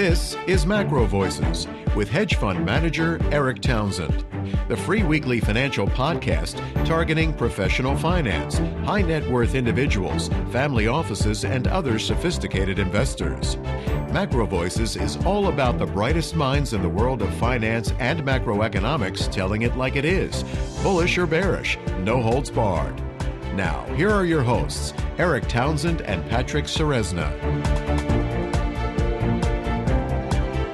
This is MacroVoices with hedge fund manager Erik Townsend, the free weekly financial podcast targeting professional finance, high net worth individuals, family offices, and other sophisticated investors. MacroVoices is all about the brightest minds in the world of finance and macroeconomics telling it like it is, bullish or bearish, no holds barred. Now, here are your hosts, Erik Townsend and Patrick Serezna.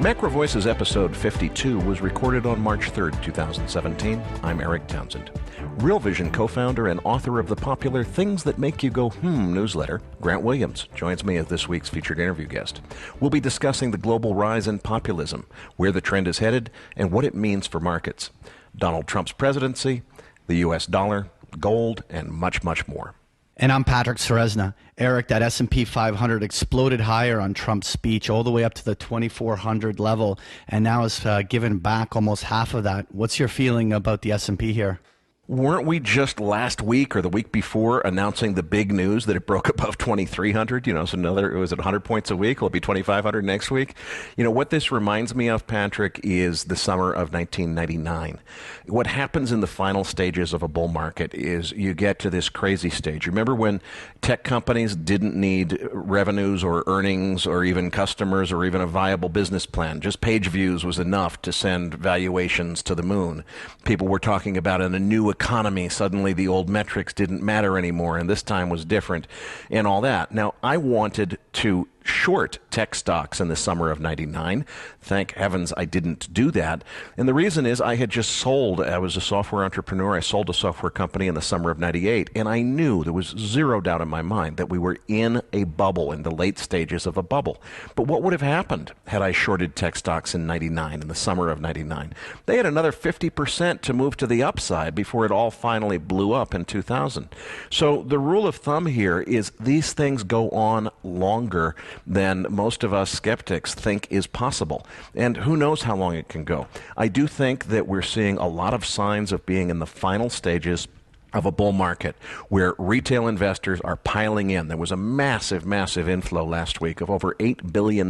MacroVoices episode 52 was recorded on March 3rd, 2017. I'm Erik Townsend. Real Vision co-founder and author of the popular Things That Make You Go newsletter, Grant Williams, joins me as this week's featured interview guest. We'll be discussing the global rise in populism, where the trend is headed, and what it means for markets. Donald Trump's presidency, the U.S. dollar, gold, and much, much more. And I'm Patrick Serezna. Erik, that S&P 500 exploded higher on Trump's speech all the way up to the 2,400 level, and now has given back almost half of that. What's your feeling about the S&P here? Weren't we just last week or the week before announcing the big news that it broke above 2,300? So it was at 100 points a week. It'll be 2,500 next week. What this reminds me of, Patrick, is the summer of 1999. What happens in the final stages of a bull market is you get to this crazy stage. Remember when tech companies didn't need revenues or earnings or even customers or even a viable business plan? Just page views was enough to send valuations to the moon. People were talking about in a new economy, suddenly the old metrics didn't matter anymore, and this time was different, and all that. Now, I wanted to short tech stocks in the summer of 99. Thank heavens I didn't do that. And the reason is I had just sold. I was a software entrepreneur. I sold a software company in the summer of 98. And I knew, there was zero doubt in my mind, that we were in a bubble, in the late stages of a bubble. But what would have happened had I shorted tech stocks in 99, in the summer of 99? They had another 50% to move to the upside before it all finally blew up in 2000. So the rule of thumb here is these things go on longer than most of us skeptics think is possible. And who knows how long it can go. I do think that we're seeing a lot of signs of being in the final stages of a bull market where retail investors are piling in. There was a massive, massive inflow last week of over $8 billion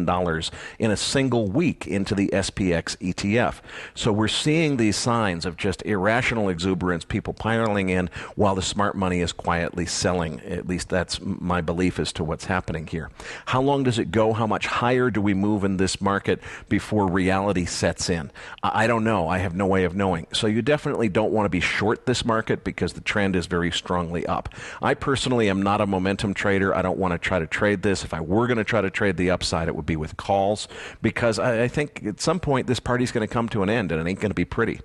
in a single week into the SPX ETF. So we're seeing these signs of just irrational exuberance, people piling in while the smart money is quietly selling. At least that's my belief as to what's happening here. How long does it go? How much higher do we move in this market before reality sets in? I don't know. I have no way of knowing. So you definitely don't want to be short this market because the trend is very strongly up. I personally am not a momentum trader. I don't want to try to trade this. If I were going to try to trade the upside, it would be with calls, because I think at some point this party's going to come to an end and it ain't going to be pretty.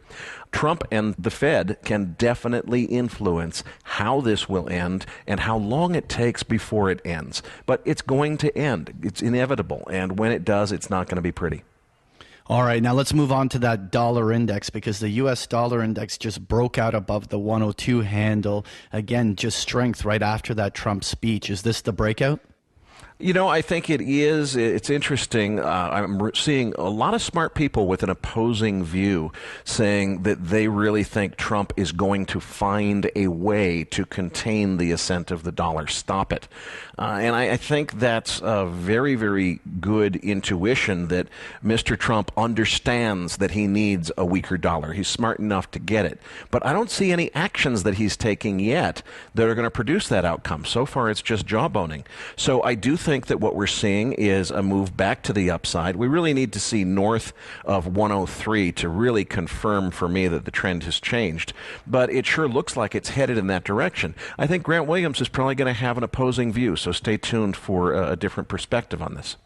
Trump and the Fed can definitely influence how this will end and how long it takes before it ends. But it's going to end. It's inevitable. And when it does, it's not going to be pretty. All right, now let's move on to that dollar index, because the U.S. dollar index just broke out above the 102 handle. Again, just strength right after that Trump speech. Is this the breakout? I think it is. It's interesting. I'm seeing a lot of smart people with an opposing view saying that they really think Trump is going to find a way to contain the ascent of the dollar, stop it. And I think that's a very, very good intuition that Mr. Trump understands that he needs a weaker dollar. He's smart enough to get it. But I don't see any actions that he's taking yet that are going to produce that outcome. So far, it's just jawboning. So I do think that what we're seeing is a move back to the upside. We really need to see north of 103 to really confirm for me that the trend has changed. But it sure looks like it's headed in that direction. I think Grant Williams is probably going to have an opposing view, so stay tuned for a different perspective on this.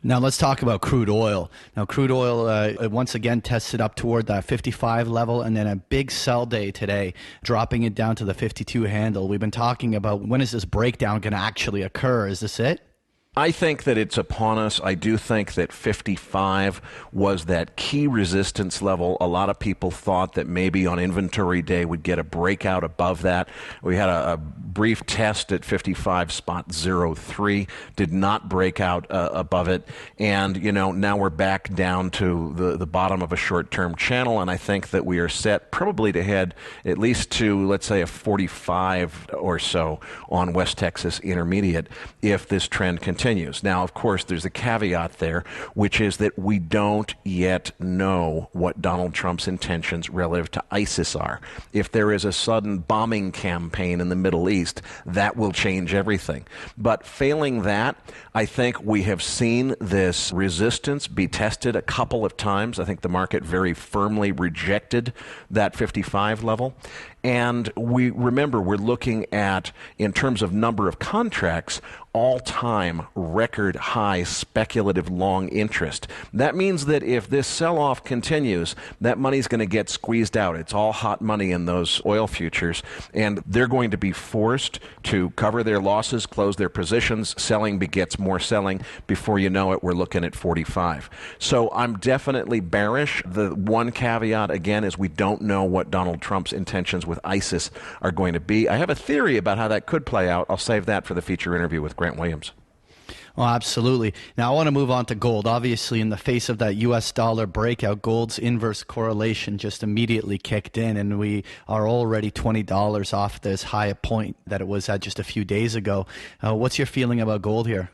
Now let's talk about crude oil. Now crude oil once again tested up toward that 55 level, and then a big sell day today, dropping it down to the 52 handle. We've been talking about, when is this breakdown going to actually occur? Is this it? I think that it's upon us. I do think that 55 was that key resistance level. A lot of people thought that maybe on inventory day we'd get a breakout above that. We had a brief test at 55.03, did not break out above it. And, now we're back down to the bottom of a short-term channel, and I think that we are set probably to head at least to, let's say, a 45 or so on West Texas Intermediate if this trend continues continues. Now, of course, there's a caveat there, which is that we don't yet know what Donald Trump's intentions relative to ISIS are. If there is a sudden bombing campaign in the Middle East, that will change everything. But failing that, I think we have seen this resistance be tested a couple of times. I think the market very firmly rejected that 55 level. And we remember we're looking at, in terms of number of contracts, all-time record high speculative long interest. That means that if this sell-off continues, that money's going to get squeezed out. It's all hot money in those oil futures, and they're going to be forced to cover their losses, close their positions. Selling begets more selling. Before you know it, we're looking at 45. So I'm definitely bearish. The one caveat, again, is we don't know what Donald Trump's intentions with ISIS are going to be. I have a theory about how that could play out. I'll save that for the feature interview with Grant Williams. Well, absolutely. Now, I want to move on to gold. Obviously, in the face of that U.S. dollar breakout, gold's inverse correlation just immediately kicked in, and we are already $20 off this high point that it was at just a few days ago. What's your feeling about gold here?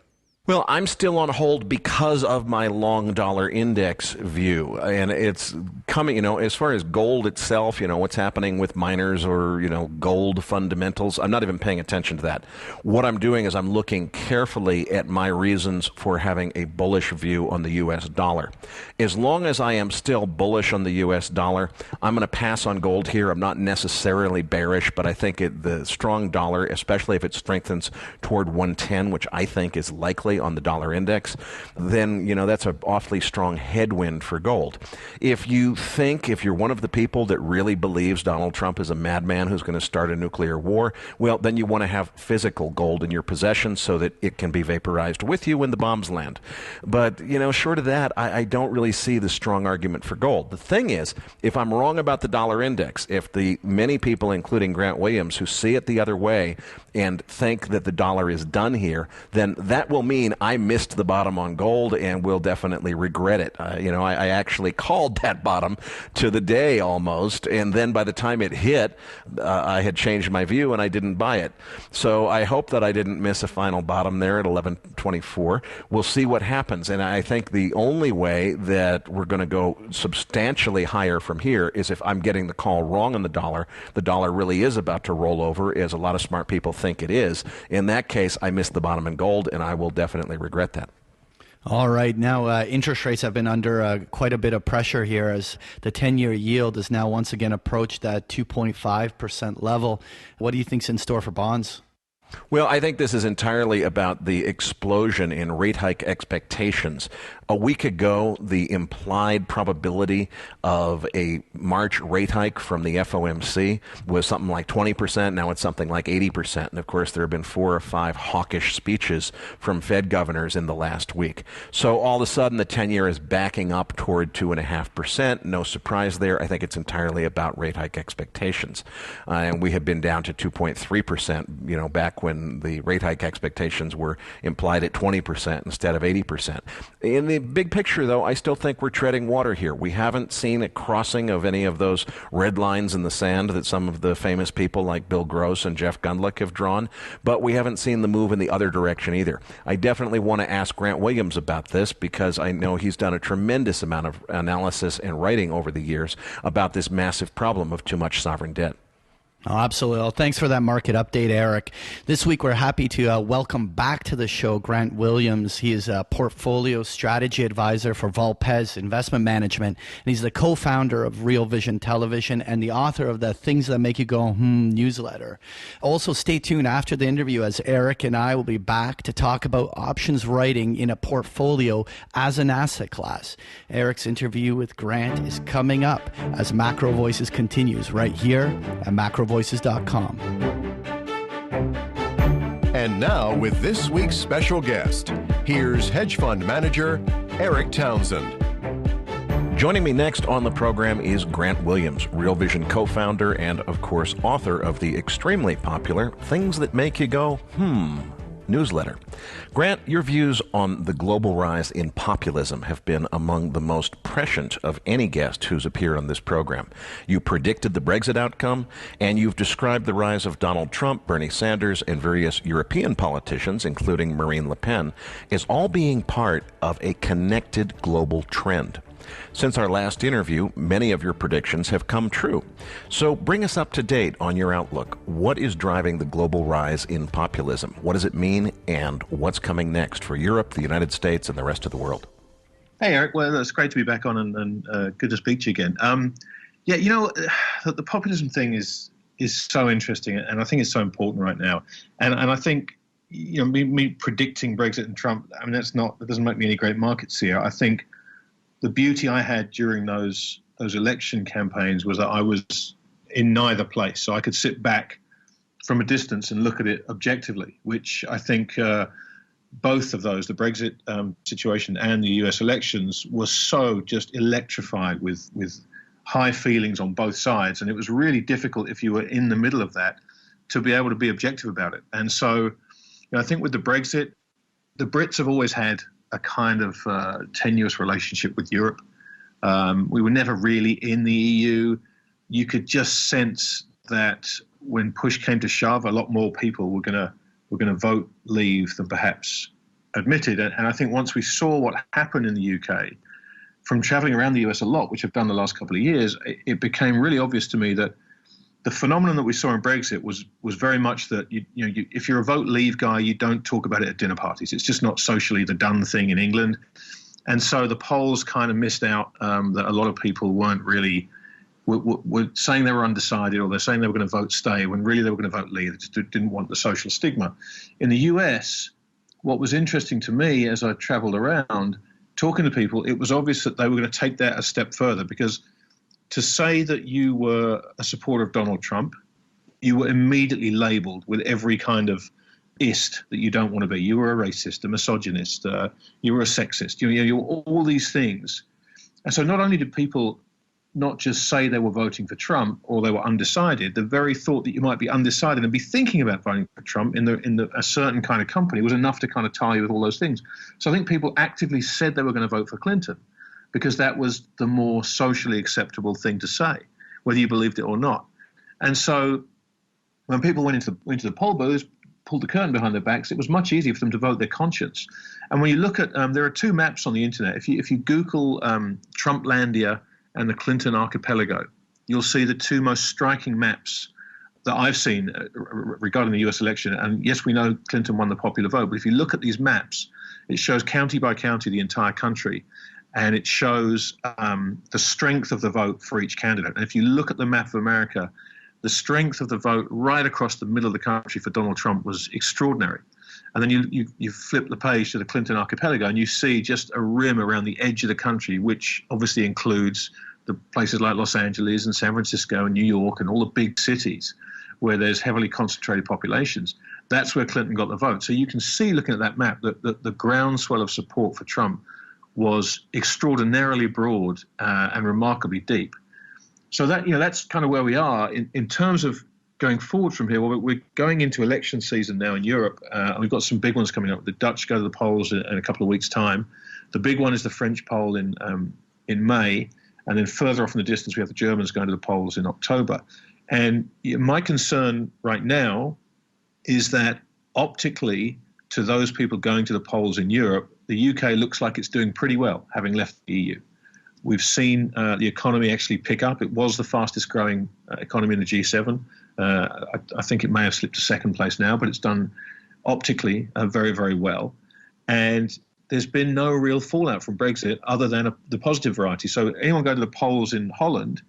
Well, I'm still on hold because of my long dollar index view. And it's coming, as far as gold itself, what's happening with miners or, gold fundamentals, I'm not even paying attention to that. What I'm doing is I'm looking carefully at my reasons for having a bullish view on the U.S. dollar. As long as I am still bullish on the U.S. dollar, I'm going to pass on gold here. I'm not necessarily bearish, but I think the strong dollar, especially if it strengthens toward 110, which I think is likely on the dollar index, then that's an awfully strong headwind for gold. If you're one of the people that really believes Donald Trump is a madman who's going to start a nuclear war, well, then you want to have physical gold in your possession so that it can be vaporized with you when the bombs land. But short of that, I don't really see the strong argument for gold. The thing is, if I'm wrong about the dollar index, if the many people, including Grant Williams, who see it the other way and think that the dollar is done here, then that will mean I missed the bottom on gold and will definitely regret it. I actually called that bottom to the day almost, and then by the time it hit, I had changed my view and I didn't buy it. So I hope that I didn't miss a final bottom there at 1124. We'll see what happens, and I think the only way that we're going to go substantially higher from here is if I'm getting the call wrong on the dollar. The dollar really is about to roll over, as a lot of smart people think it is. In that case, I missed the bottom in gold, and I will definitely regret that. All right. Now, interest rates have been under quite a bit of pressure here as the 10-year yield has now once again approached that 2.5% level. What do you think's in store for bonds? Well, I think this is entirely about the explosion in rate hike expectations. A week ago, the implied probability of a March rate hike from the FOMC was something like 20%. Now it's something like 80%. And of course, there have been 4 or 5 hawkish speeches from Fed governors in the last week. So all of a sudden, the 10-year is backing up toward 2.5%. No surprise there. I think it's entirely about rate hike expectations. And we have been down to 2.3%, back when the rate hike expectations were implied at 20% instead of 80%. In the big picture, though, I still think we're treading water here. We haven't seen a crossing of any of those red lines in the sand that some of the famous people like Bill Gross and Jeff Gundlach have drawn, but we haven't seen the move in the other direction either. I definitely want to ask Grant Williams about this because I know he's done a tremendous amount of analysis and writing over the years about this massive problem of too much sovereign debt. Oh, absolutely. Well, thanks for that market update, Erik. This week, we're happy to welcome back to the show Grant Williams. He is a portfolio strategy advisor for Volpez Investment Management, and he's the co-founder of Real Vision Television and the author of the Things That Make You Go newsletter. Also, stay tuned after the interview as Erik and I will be back to talk about options writing in a portfolio as an asset class. Erik's interview with Grant is coming up as MacroVoices continues right here at MacroVoices.com. And now, with this week's special guest, here's hedge fund manager Erik Townsend. Joining me next on the program is Grant Williams, Real Vision co-founder and, of course, author of the extremely popular Things That Make You Go, newsletter. Grant, your views on the global rise in populism have been among the most prescient of any guest who's appeared on this program. You predicted the Brexit outcome, and you've described the rise of Donald Trump, Bernie Sanders, and various European politicians, including Marine Le Pen, as all being part of a connected global trend. Since our last interview, many of your predictions have come true. So bring us up to date on your outlook. What is driving the global rise in populism? What does it mean, and what's coming next for Europe, the United States, and the rest of the world? Hey, Eric. Well, it's great to be back on, and good to speak to you again. The populism thing is so interesting, and I think it's so important right now. And I think, me predicting Brexit and Trump, I mean, that doesn't make me any great market seer. I think the beauty I had during those election campaigns was that I was in neither place. So I could sit back from a distance and look at it objectively, which I think both of those, the Brexit situation and the US elections, were so just electrified with high feelings on both sides. And it was really difficult, if you were in the middle of that, to be able to be objective about it. And so I think with the Brexit, the Brits have always had a kind of tenuous relationship with Europe. We were never really in the EU. You could just sense that when push came to shove, a lot more people were going to vote leave than perhaps admitted. And I think once we saw what happened in the UK, from traveling around the US a lot, which I've done the last couple of years, it became really obvious to me that the phenomenon that we saw in Brexit was very much that if you're a vote leave guy, you don't talk about it at dinner parties. It's just not socially the done thing in England. And so the polls kind of missed out that a lot of people weren't really were saying they were undecided, or they're saying they were going to vote stay when really they were going to vote leave. They just didn't want the social stigma. In the US, what was interesting to me as I traveled around talking to people, it was obvious that they were going to take that a step further, because to say that you were a supporter of Donald Trump, you were immediately labeled with every kind of ist that you don't want to be. You were a racist, a misogynist, you were a sexist, you were all these things. And so not only did people not just say they were voting for Trump or they were undecided, the very thought that you might be undecided and be thinking about voting for Trump in a certain kind of company was enough to kind of tie you with all those things. So I think people actively said they were going to vote for Clinton, because that was the more socially acceptable thing to say, whether you believed it or not. And so when people went into the poll booths, pulled the curtain behind their backs, it was much easier for them to vote their conscience. And when you look at, there are two maps on the internet. If you Google Trumplandia and the Clinton archipelago, you'll see the two most striking maps that I've seen regarding the US election. And yes, we know Clinton won the popular vote, but if you look at these maps, it shows county by county the entire country. And it shows the strength of the vote for each candidate. And if you look at the map of America, the strength of the vote right across the middle of the country for Donald Trump was extraordinary. And then you flip the page to the Clinton archipelago, and you see just a rim around the edge of the country, which obviously includes the places like Los Angeles and San Francisco and New York and all the big cities where there's heavily concentrated populations. That's where Clinton got the vote. So you can see, looking at that map, that the groundswell of support for Trump was extraordinarily broad and remarkably deep. So that's kind of where we are in terms of going forward from here. Well, we're going into election season now in Europe, and we've got some big ones coming up. The Dutch go to the polls in a couple of weeks' time. The big one is the French poll in May, and then further off in the distance, we have the Germans going to the polls in October. And my concern right now is that optically, to those people going to the polls in Europe, the UK looks like it's doing pretty well, having left the EU. We've seen the economy actually pick up. It was the fastest growing economy in the G7. I think it may have slipped to second place now, but it's done optically very, very well. And there's been no real fallout from Brexit other than the positive variety. So anyone going to the polls in Holland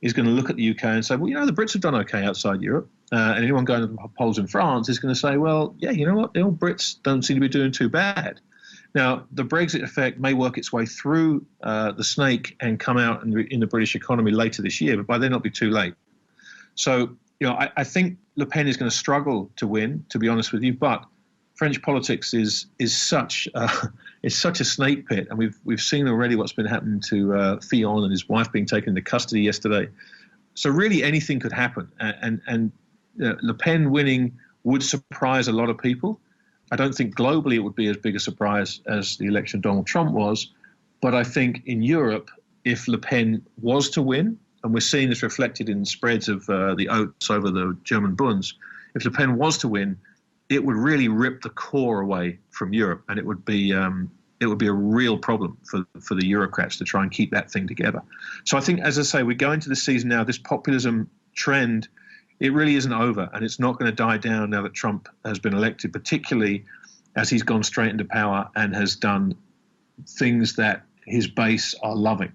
is going to look at the UK and say, well, the Brits have done okay outside Europe. And anyone going to the polls in France is going to say, well, yeah, you know what? The old Brits don't seem to be doing too bad. Now, the Brexit effect may work its way through the snake and come out in the British economy later this year, but by then it'll be too late. So, I think Le Pen is going to struggle to win, to be honest with you, but French politics is such a snake pit, and we've seen already what's been happening to Fillon and his wife being taken into custody yesterday. So really anything could happen, and Le Pen winning would surprise a lot of people. I don't think globally it would be as big a surprise as the election of Donald Trump was. But I think in Europe, if Le Pen was to win, and we're seeing this reflected in spreads of the oats over the German Bunds, if Le Pen was to win, it would really rip the core away from Europe, and it would be a real problem for the Eurocrats to try and keep that thing together. So I think, as I say, we go into the season now, this populism trend, it really isn't over, and it's not going to die down now that Trump has been elected, particularly as he's gone straight into power and has done things that his base are loving.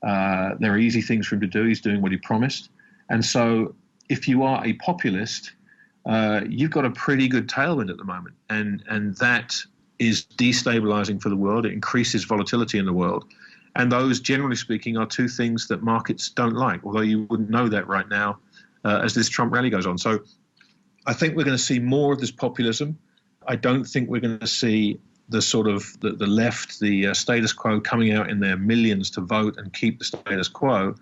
There are easy things for him to do. He's doing what he promised. And so if you are a populist, you've got a pretty good tailwind at the moment. And that is destabilizing for the world. It increases volatility in the world. And those, generally speaking, are two things that markets don't like, although you wouldn't know that right now as this Trump rally goes on. So I think we're going to see more of this populism. I don't think we're going to see the sort of the left, the status quo coming out in their millions to vote and keep the status quo.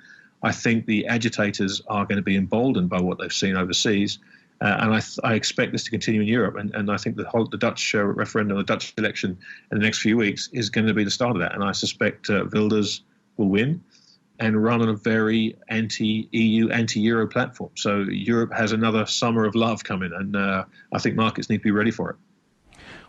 I think the agitators are going to be emboldened by what they've seen overseas. And I expect this to continue in Europe. And I think the Dutch referendum, the Dutch election in the next few weeks is going to be the start of that. And I suspect Wilders will win and run on a very anti-EU, anti-Euro platform. So Europe has another summer of love coming, and I think markets need to be ready for it.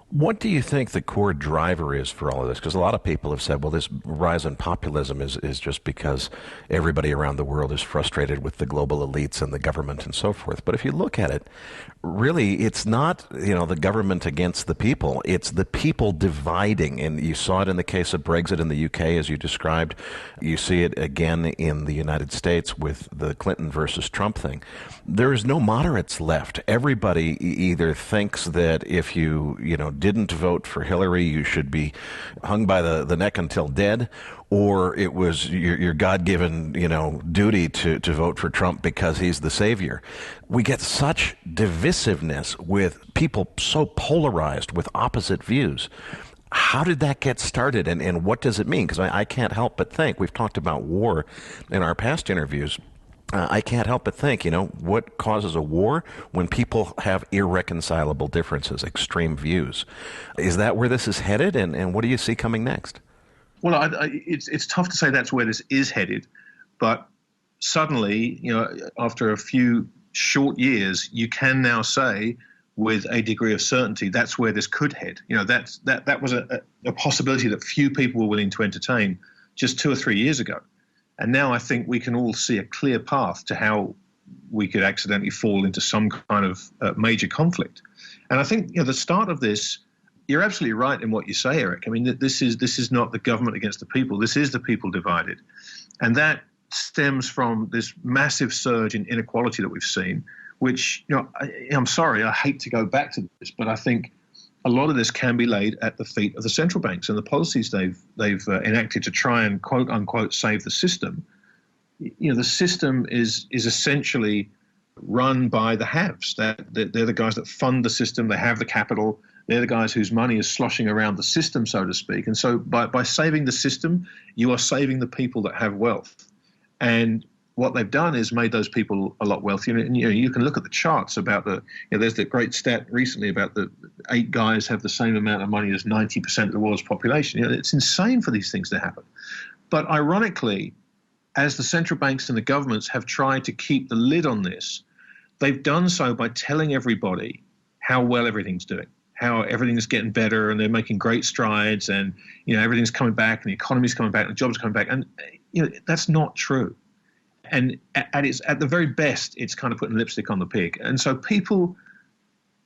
What do you think the core driver is for all of this? Because a lot of people have said, well, this rise in populism is just because everybody around the world is frustrated with the global elites and the government and so forth. But if you look at it, really, it's not, the government against the people. It's the people dividing. And you saw it in the case of Brexit in the UK, as you described. You see it again in the United States with the Clinton versus Trump thing. There is no moderates left. Everybody either thinks that if you didn't vote for Hillary, you should be hung by the neck until dead, or it was your God-given, duty to vote for Trump because he's the savior. We get such divisiveness with people so polarized with opposite views. How did that get started, and what does it mean? Because I can't help but think, we've talked about war in our past interviews, I can't help but think, what causes a war? When people have irreconcilable differences, extreme views. Is that where this is headed, and what do you see coming next? Well, it's tough to say that's where this is headed, but suddenly, after a few short years, you can now say with a degree of certainty that's where this could head. That was a possibility that few people were willing to entertain just 2 or 3 years ago. And now I think we can all see a clear path to how we could accidentally fall into some kind of major conflict. And I think the start of this, you're absolutely right in what you say, Eric. I mean, this is not the government against the people. This is the people divided. And that stems from this massive surge in inequality that we've seen, which, I'm sorry, I hate to go back to this, but I think a lot of this can be laid at the feet of the central banks and the policies they've enacted to try and quote unquote save the system. The system is essentially run by the haves. They're the guys that fund the system. They have the capital. They're the guys whose money is sloshing around the system, so to speak. And so by saving the system, you are saving the people that have wealth. And what they've done is made those people a lot wealthier. And you can look at the charts about there's the great stat recently about the 8 guys have the same amount of money as 90% of the world's population. It's insane for these things to happen. But ironically, as the central banks and the governments have tried to keep the lid on this, they've done so by telling everybody how well everything's doing, how everything's getting better, and they're making great strides, and everything's coming back, and the economy's coming back, and the jobs are coming back. And that's not true. And at the very best, it's kind of putting lipstick on the pig. And so people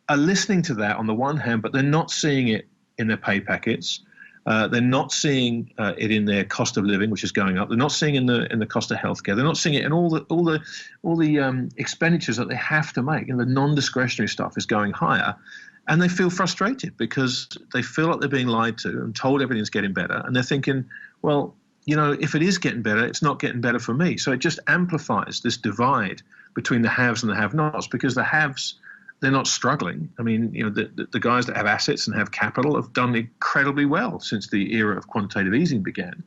are listening to that on the one hand, but they're not seeing it in their pay packets. They're not seeing it in their cost of living, which is going up. They're not seeing it in the cost of healthcare. They're not seeing it in all the expenditures that they have to make. And the non-discretionary stuff is going higher. And they feel frustrated because they feel like they're being lied to and told everything's getting better. And they're thinking, well, if it is getting better, it's not getting better for me. So it just amplifies this divide between the haves and the have-nots, because the haves, they're not struggling. I mean, the guys that have assets and have capital have done incredibly well since the era of quantitative easing began.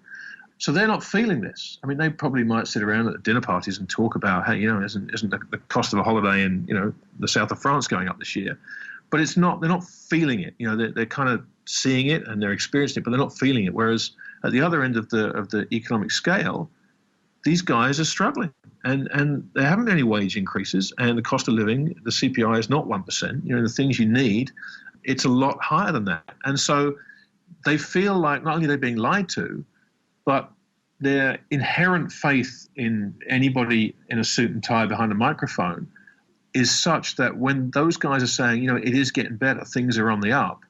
So they're not feeling this. I mean, they probably might sit around at the dinner parties and talk about, hey, isn't the cost of a holiday in, the south of France going up this year? but it's not. They're not feeling it. They're kind of seeing it and they're experiencing it, but they're not feeling it. Whereas at the other end of the economic scale, these guys are struggling, and there haven't been any wage increases, and the cost of living, the CPI is not 1%. The things you need, it's a lot higher than that, and so they feel like not only they're being lied to, but their inherent faith in anybody in a suit and tie behind a microphone is such that when those guys are saying, it is getting better, things are on the up,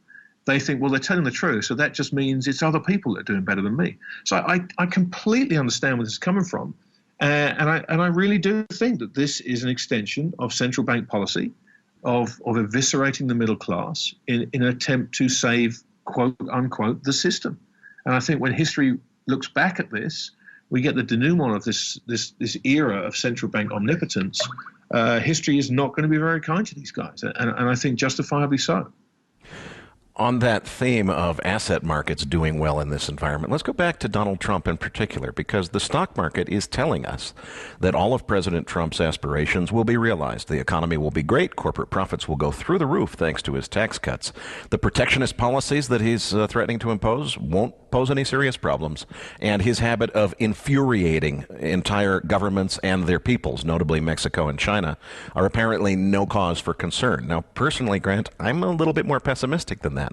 they think, well, they're telling the truth, so that just means it's other people that are doing better than me. So I completely understand where this is coming from, and I really do think that this is an extension of central bank policy, of eviscerating the middle class in an attempt to save, quote unquote, the system. And I think when history looks back at this, we get the denouement of this era of central bank omnipotence. History is not going to be very kind to these guys, and I think justifiably so. On that theme of asset markets doing well in this environment, let's go back to Donald Trump in particular, because the stock market is telling us that all of President Trump's aspirations will be realized. The economy will be great. Corporate profits will go through the roof thanks to his tax cuts. The protectionist policies that he's threatening to impose won't pose any serious problems. And his habit of infuriating entire governments and their peoples, notably Mexico and China, are apparently no cause for concern. Now, personally, Grant, I'm a little bit more pessimistic than that.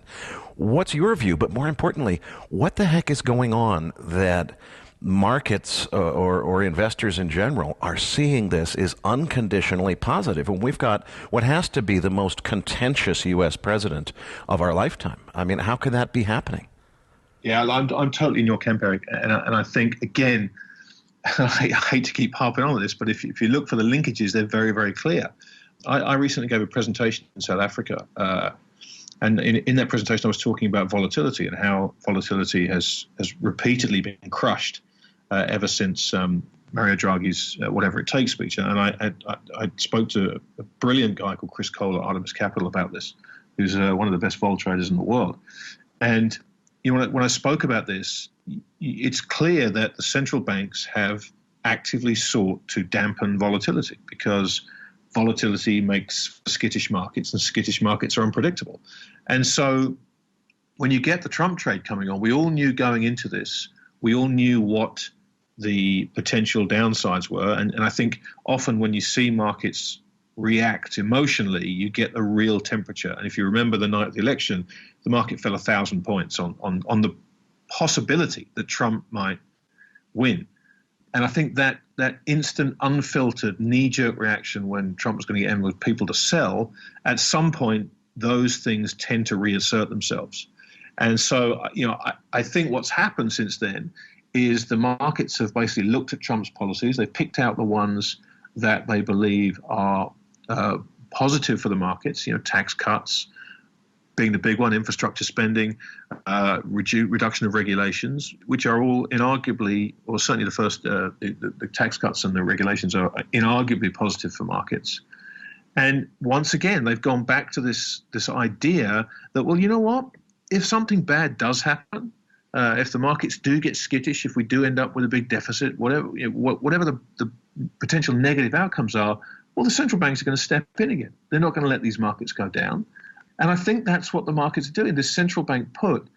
What's your view? But more importantly, what the heck is going on that markets or investors in general are seeing this is unconditionally positive? And we've got what has to be the most contentious U.S. president of our lifetime. I mean, how could that be happening? Yeah, I'm totally in your camp, Eric. And I think, again, I hate to keep harping on this, but if you look for the linkages, they're very, very clear. I recently gave a presentation in South Africa, and in that presentation, I was talking about volatility and how volatility has repeatedly been crushed ever since Mario Draghi's Whatever It Takes speech. And I spoke to a brilliant guy called Chris Cole at Artemis Capital about this, who's one of the best vol traders in the world. And when I spoke about this, it's clear that the central banks have actively sought to dampen volatility because volatility makes skittish markets, and skittish markets are unpredictable. And so when you get the Trump trade coming on, we all knew going into this, we all knew what the potential downsides were. And I think often when you see markets react emotionally, you get a real temperature. And if you remember the night of the election, the market fell 1,000 points on the possibility that Trump might win. And I think that instant, unfiltered, knee-jerk reaction when Trump was going to get in with people to sell, at some point, those things tend to reassert themselves. And so, I think what's happened since then is the markets have basically looked at Trump's policies. They've picked out the ones that they believe are positive for the markets, tax cuts being the big one, infrastructure spending, reduction of regulations, which are all inarguably, or certainly the first, the tax cuts and the regulations are inarguably positive for markets. And once again, they've gone back to this idea that, well, you know what? If something bad does happen, if the markets do get skittish, if we do end up with a big deficit, whatever the potential negative outcomes are, well, the central banks are going to step in again. They're not going to let these markets go down. And I think that's what the markets are doing. This central bank put,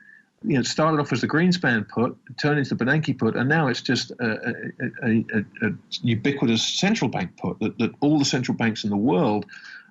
started off as the Greenspan put, turned into the Bernanke put, and now it's just a ubiquitous central bank put, that all the central banks in the world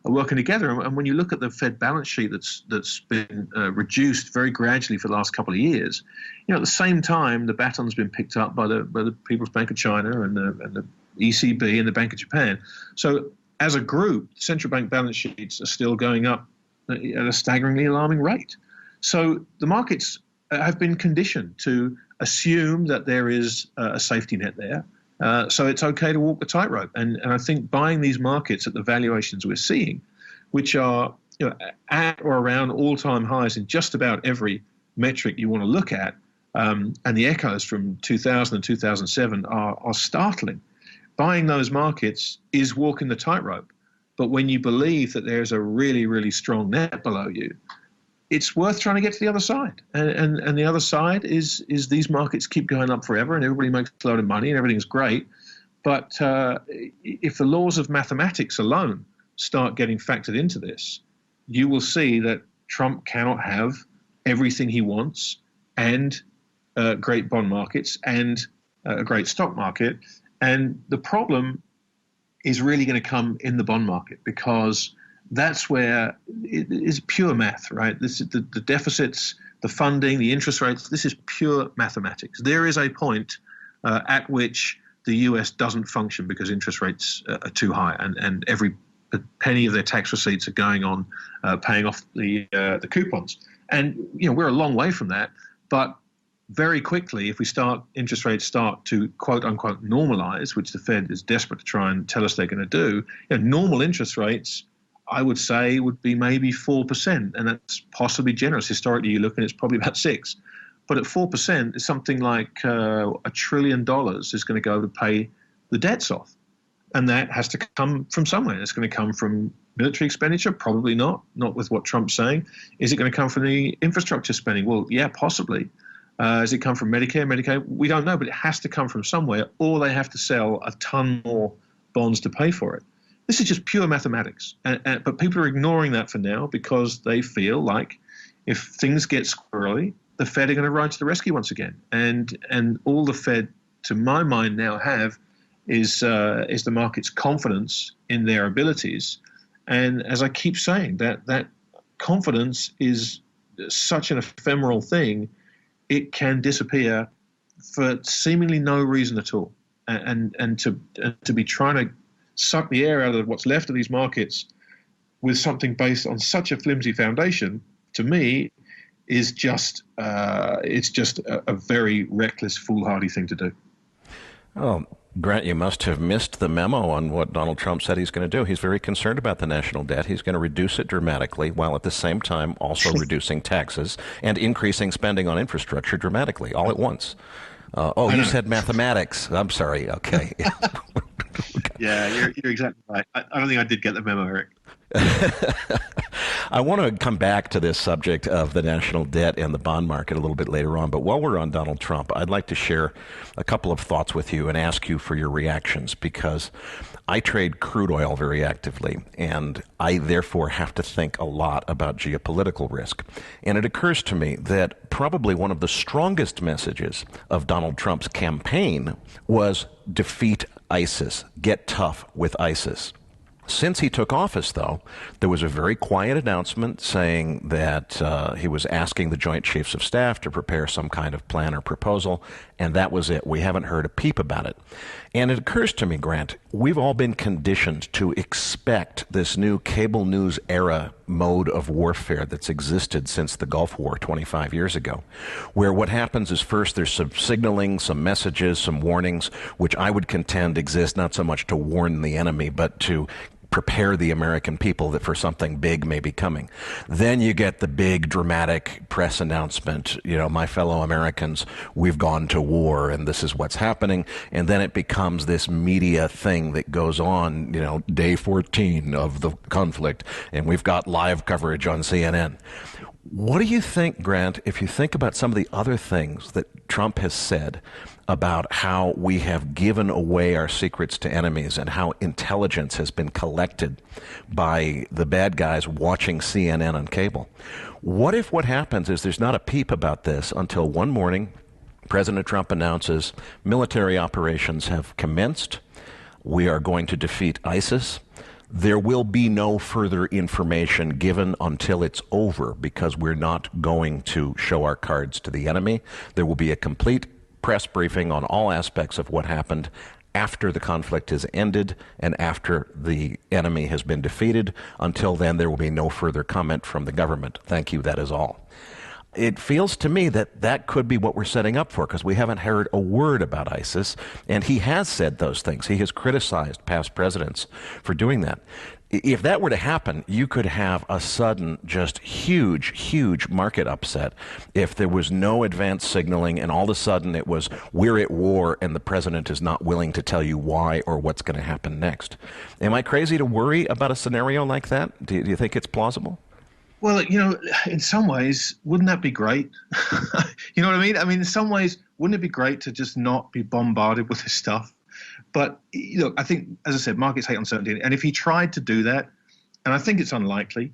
are working together. And when you look at the Fed balance sheet that's been reduced very gradually for the last couple of years, at the same time, the baton's been picked up by the People's Bank of China and the ECB and the Bank of Japan. So as a group, central bank balance sheets are still going up at a staggeringly alarming rate. So the markets have been conditioned to assume that there is a safety net there. So it's okay to walk the tightrope. And I think buying these markets at the valuations we're seeing, which are at or around all-time highs in just about every metric you want to look at, and the echoes from 2000 and 2007 are startling. Buying those markets is walking the tightrope. But when you believe that there's a really, really strong net below you, it's worth trying to get to the other side. And the other side is these markets keep going up forever and everybody makes a load of money and everything's great. But if the laws of mathematics alone start getting factored into this, you will see that Trump cannot have everything he wants and great bond markets and a great stock market. And the problem is really going to come in the bond market, because that's where it is pure math, right? This is the deficits, the funding, the interest rates. This is pure mathematics. There is a point at which the US doesn't function because interest rates are too high, and every penny of their tax receipts are going on paying off the coupons. And we're a long way from that, but very quickly, if interest rates start to quote unquote normalize, which the Fed is desperate to try and tell us they're going to do, normal interest rates, I would say, would be maybe 4%, and that's possibly generous. Historically, you look and it's probably about 6%. But at 4%, it's something like $1 trillion is going to go to pay the debts off. And that has to come from somewhere. It's going to come from military expenditure? Probably not with what Trump's saying. Is it going to come from the infrastructure spending? Well, yeah, possibly. Does it come from Medicare, Medicaid? We don't know, but it has to come from somewhere, or they have to sell a ton more bonds to pay for it. This is just pure mathematics. But people are ignoring that for now because they feel like if things get squirrely, the Fed are going to ride to the rescue once again. And all the Fed, to my mind, now have is the market's confidence in their abilities. And as I keep saying, that confidence is such an ephemeral thing, it can disappear for seemingly no reason at all. And to be trying to suck the air out of what's left of these markets with something based on such a flimsy foundation, to me, is just it's just a very reckless, foolhardy thing to do. Oh, Grant, you must have missed the memo on what Donald Trump said he's going to do. He's very concerned about the national debt. He's going to reduce it dramatically, while at the same time also reducing taxes and increasing spending on infrastructure dramatically, all at once. You said mathematics. I'm sorry. Okay. Yeah, you're exactly right. I don't think I did get the memo, Erik. I want to come back to this subject of the national debt and the bond market a little bit later on, but while we're on Donald Trump, I'd like to share a couple of thoughts with you and ask you for your reactions, because I trade crude oil very actively, and I therefore have to think a lot about geopolitical risk. And it occurs to me that probably one of the strongest messages of Donald Trump's campaign was defeat ISIS, get tough with ISIS. Since he took office, though, there was a very quiet announcement saying that he was asking the Joint Chiefs of Staff to prepare some kind of plan or proposal, and that was it. We haven't heard a peep about it. And it occurs to me, Grant, we've all been conditioned to expect this new cable news era mode of warfare that's existed since the Gulf War 25 years ago, where what happens is first there's some signaling, some messages, some warnings, which I would contend exist not so much to warn the enemy, but to prepare the American people that for something big may be coming. Then you get the big dramatic press announcement, my fellow Americans, we've gone to war and this is what's happening. And then it becomes this media thing that goes on, day 14 of the conflict, and we've got live coverage on CNN. What do you think, Grant, if you think about some of the other things that Trump has said about how we have given away our secrets to enemies and how intelligence has been collected by the bad guys watching CNN on cable? What if what happens is there's not a peep about this until one morning President Trump announces military operations have commenced, we are going to defeat ISIS. There will be no further information given until it's over, because we're not going to show our cards to the enemy. There will be a complete press briefing on all aspects of what happened after the conflict has ended and after the enemy has been defeated. Until then, there will be no further comment from the government. Thank you, that is all. It feels to me that that could be what we're setting up for, because we haven't heard a word about ISIS, and he has said those things. He has criticized past presidents for doing that. If that were to happen, you could have a sudden, just huge market upset if there was no advance signaling and all of a sudden it was, we're at war and the president is not willing to tell you why or what's going to happen next. Am I crazy to worry about a scenario like that? Do you think it's plausible? Well, in some ways, wouldn't that be great? You know what I mean? I mean, in some ways, wouldn't it be great to just not be bombarded with this stuff? But, I think, as I said, markets hate uncertainty. And if he tried to do that, and I think it's unlikely,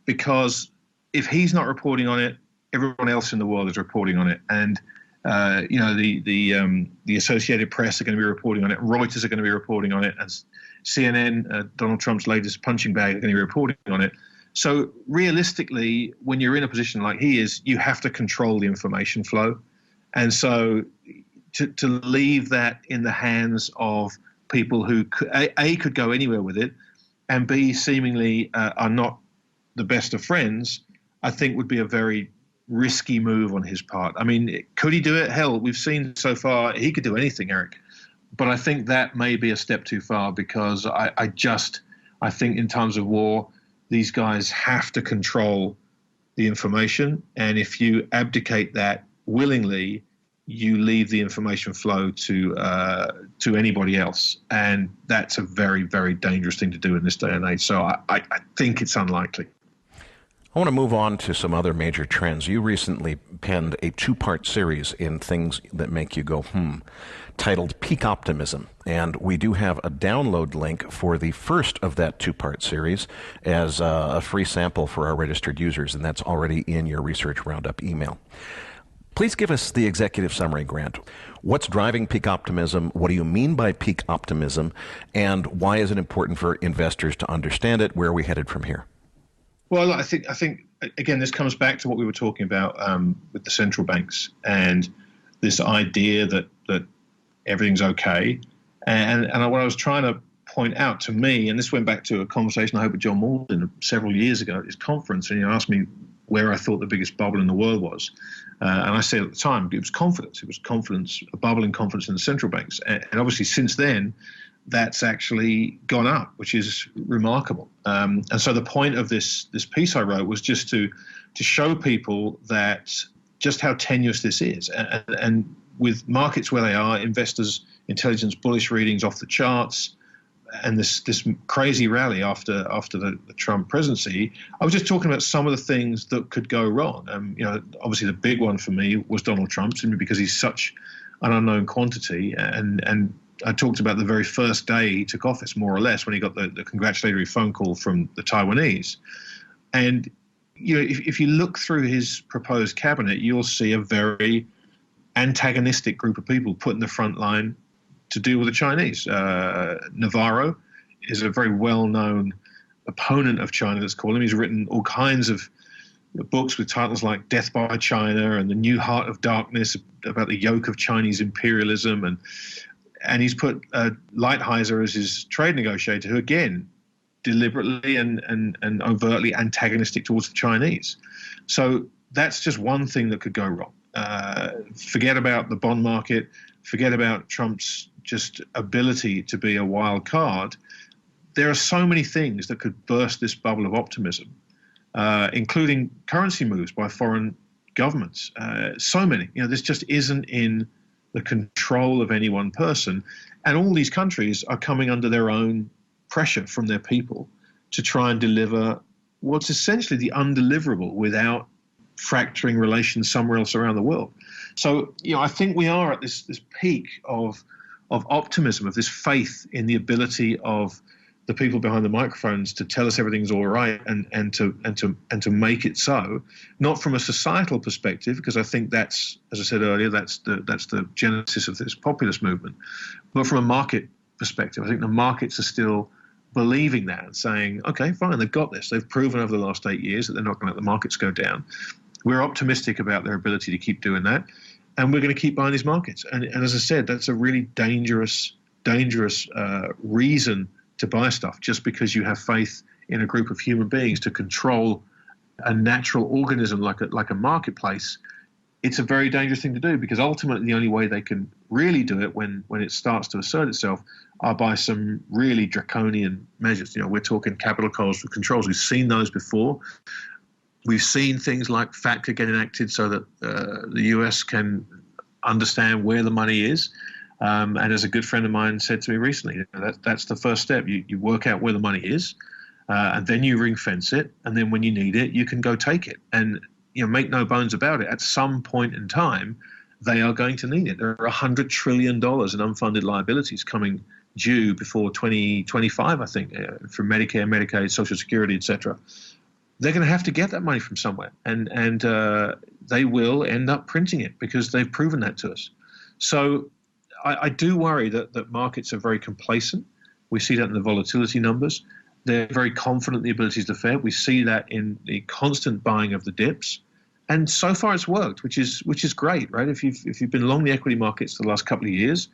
because if he's not reporting on it, everyone else in the world is reporting on it. And the Associated Press are going to be reporting on it. Reuters are going to be reporting on it. And CNN, Donald Trump's latest punching bag, are going to be reporting on it. So realistically, when you're in a position like he is, you have to control the information flow. And so to leave that in the hands of people who could go anywhere with it, and B, seemingly are not the best of friends, I think would be a very risky move on his part. I mean, could he do it? Hell, we've seen so far he could do anything, Eric. But I think that may be a step too far, because I think in times of war, these guys have to control the information. And if you abdicate that willingly, you leave the information flow to anybody else. And that's a very, very dangerous thing to do in this day and age. So I think it's unlikely. I want to move on to some other major trends. You recently penned a 2-part series in Things That Make You Go, titled Peak Optimism. And we do have a download link for the first of that 2-part series as a free sample for our registered users, and that's already in your Research Roundup email. Please give us the executive summary, Grant. What's driving peak optimism? What do you mean by peak optimism? And why is it important for investors to understand it? Where are we headed from here? Well, I think again, this comes back to what we were talking about with the central banks and this idea that everything's okay. And what I was trying to point out, to me, and this went back to a conversation I had with John Malden several years ago at his conference, and he asked me where I thought the biggest bubble in the world was. And I said at the time, it was confidence. It was confidence, a bubble in confidence in the central banks. And obviously since then, that's actually gone up, which is remarkable. And so the point of this piece I wrote was just to show people that just how tenuous this is. And with markets where they are, investors' intelligence bullish readings off the charts, and this crazy rally after the Trump presidency, I was just talking about some of the things that could go wrong. Obviously the big one for me was Donald Trump, simply because he's such an unknown quantity. And I talked about the very first day he took office, more or less, when he got the congratulatory phone call from the Taiwanese. And if you look through his proposed cabinet, you'll see a very antagonistic group of people put in the front line to deal with the Chinese. Navarro is a very well-known opponent of China, let's call him. He's written all kinds of books with titles like Death by China and The New Heart of Darkness, about the yoke of Chinese imperialism. And he's put Lighthizer as his trade negotiator, who, again, deliberately and overtly antagonistic towards the Chinese. So that's just one thing that could go wrong. Forget about the bond market. Forget about Trump's just ability to be a wild card. There are so many things that could burst this bubble of optimism, including currency moves by foreign governments. So many. This just isn't in the control of any one person. And all these countries are coming under their own pressure from their people to try and deliver what's essentially the undeliverable without fracturing relations somewhere else around the world. So, I think we are at this peak of optimism, of this faith in the ability of the people behind the microphones to tell us everything's all right and to make it so. Not from a societal perspective, because I think that's, as I said earlier, that's the genesis of this populist movement, but from a market perspective. I think the markets are still believing that and saying, okay, fine, they've got this. They've proven over the last 8 years that they're not going to let the markets go down. We're optimistic about their ability to keep doing that, and we're going to keep buying these markets. And as I said, that's a really dangerous reason to buy stuff, just because you have faith in a group of human beings to control a natural organism like a marketplace. It's a very dangerous thing to do, because ultimately the only way they can really do it when it starts to assert itself are by some really draconian measures. We're talking capital controls. We've seen those before. We've seen things like FATCA get enacted so that the US can understand where the money is. And as a good friend of mine said to me recently, that's the first step. You work out where the money is, and then you ring fence it. And then when you need it, you can go take it. And make no bones about it, at some point in time, they are going to need it. There are $100 trillion in unfunded liabilities coming due before 2025, I think, from Medicare, Medicaid, Social Security, etc. they're going to have to get that money from somewhere, and they will end up printing it because they've proven that to us. So I do worry that markets are very complacent. We see that in the volatility numbers. They're very confident in the abilities of the Fed. We see that in the constant buying of the dips. And so far it's worked, which is great, right? If you've been long the equity markets for the last couple of years,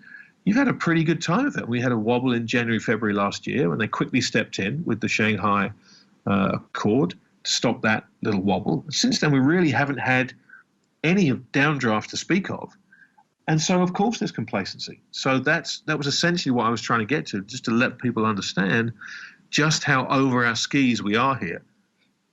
you've had a pretty good time of it. We had a wobble in January, February last year when they quickly stepped in with the Shanghai Accord to stop that little wobble. Since then, we really haven't had any downdraft to speak of. And so, of course, there's complacency. So that was essentially what I was trying to get to, just to let people understand just how over our skis we are here.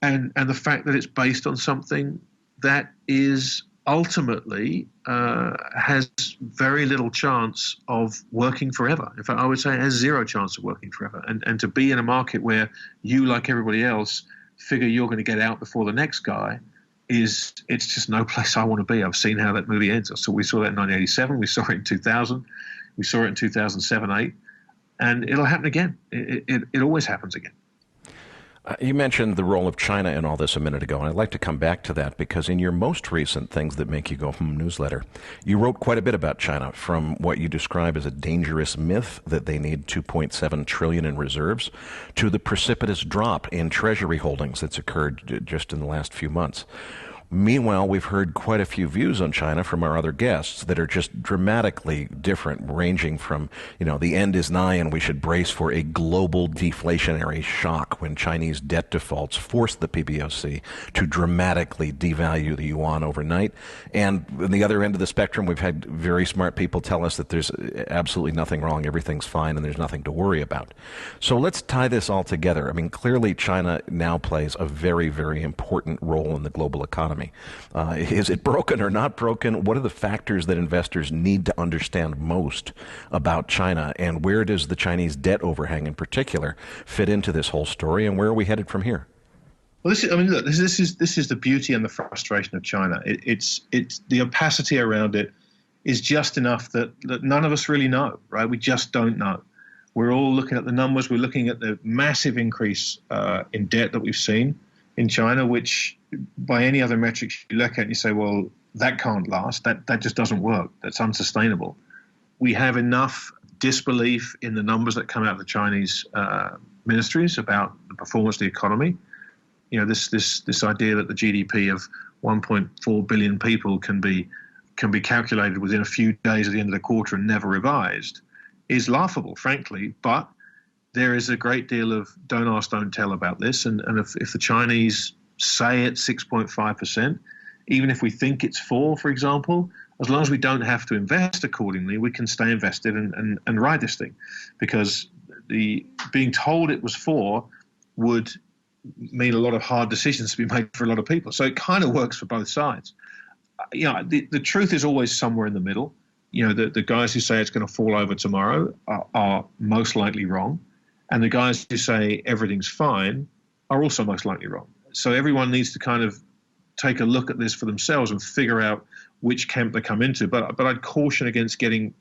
And the fact that it's based on something that is ultimately has very little chance of working forever. In fact, I would say it has zero chance of working forever. And to be in a market where you, like everybody else, figure you're going to get out before the next guy, it's just no place I want to be. I've seen how that movie ends. So we saw that in 1987. We saw it in 2000. We saw it in 2007, 8. And it'll happen again. It always happens again. You mentioned the role of China in all this a minute ago, and I'd like to come back to that because in your most recent Things That Make You Go newsletter, you wrote quite a bit about China, from what you describe as a dangerous myth that they need $2.7 trillion in reserves to the precipitous drop in Treasury holdings that's occurred just in the last few months. Meanwhile, we've heard quite a few views on China from our other guests that are just dramatically different, ranging from, the end is nigh and we should brace for a global deflationary shock when Chinese debt defaults force the PBOC to dramatically devalue the yuan overnight. And on the other end of the spectrum, we've had very smart people tell us that there's absolutely nothing wrong, everything's fine, and there's nothing to worry about. So let's tie this all together. I mean, clearly China now plays a very, very important role in the global economy. Is it broken or not broken? What are the factors that investors need to understand most about China, and where does the Chinese debt overhang in particular fit into this whole story, and where are we headed from here? Well, this is the beauty and the frustration of China. It's the opacity around it is just enough that none of us really know, right? We just don't know. We're all looking at the numbers. We're looking at the massive increase in debt that we've seen in China, which by any other metrics you look at and you say, well, that can't last. That just doesn't work. That's unsustainable. We have enough disbelief in the numbers that come out of the Chinese ministries about the performance of the economy. This idea that the GDP of 1.4 billion people can be calculated within a few days at the end of the quarter and never revised is laughable, frankly. But there is a great deal of don't ask, don't tell about this. And if the Chinese say it's 6.5%, even if we think it's 4%, for example, as long as we don't have to invest accordingly, we can stay invested and ride this thing. Because being told it was 4% would mean a lot of hard decisions to be made for a lot of people. So it kind of works for both sides. The truth is always somewhere in the middle. The guys who say it's going to fall over tomorrow are most likely wrong. And the guys who say everything's fine are also most likely wrong. So everyone needs to kind of take a look at this for themselves and figure out which camp they come into. But I'd caution against getting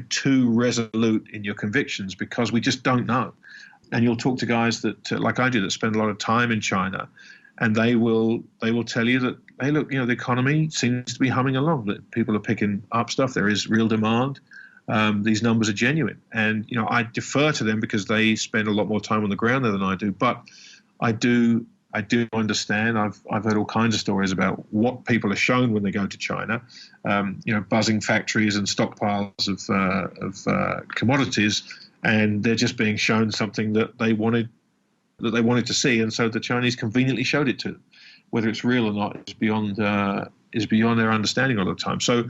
too resolute in your convictions, because we just don't know. And you'll talk to guys that, like I do, that spend a lot of time in China, and they will tell you that, hey, look, the economy seems to be humming along, that people are picking up stuff. There is real demand. These numbers are genuine. And, I defer to them because they spend a lot more time on the ground there than I do. But I do understand. I've heard all kinds of stories about what people are shown when they go to China. Buzzing factories and stockpiles of commodities, and they're just being shown something that they wanted to see, and so the Chinese conveniently showed it to them. Whether it's real or not is beyond their understanding all the time. So,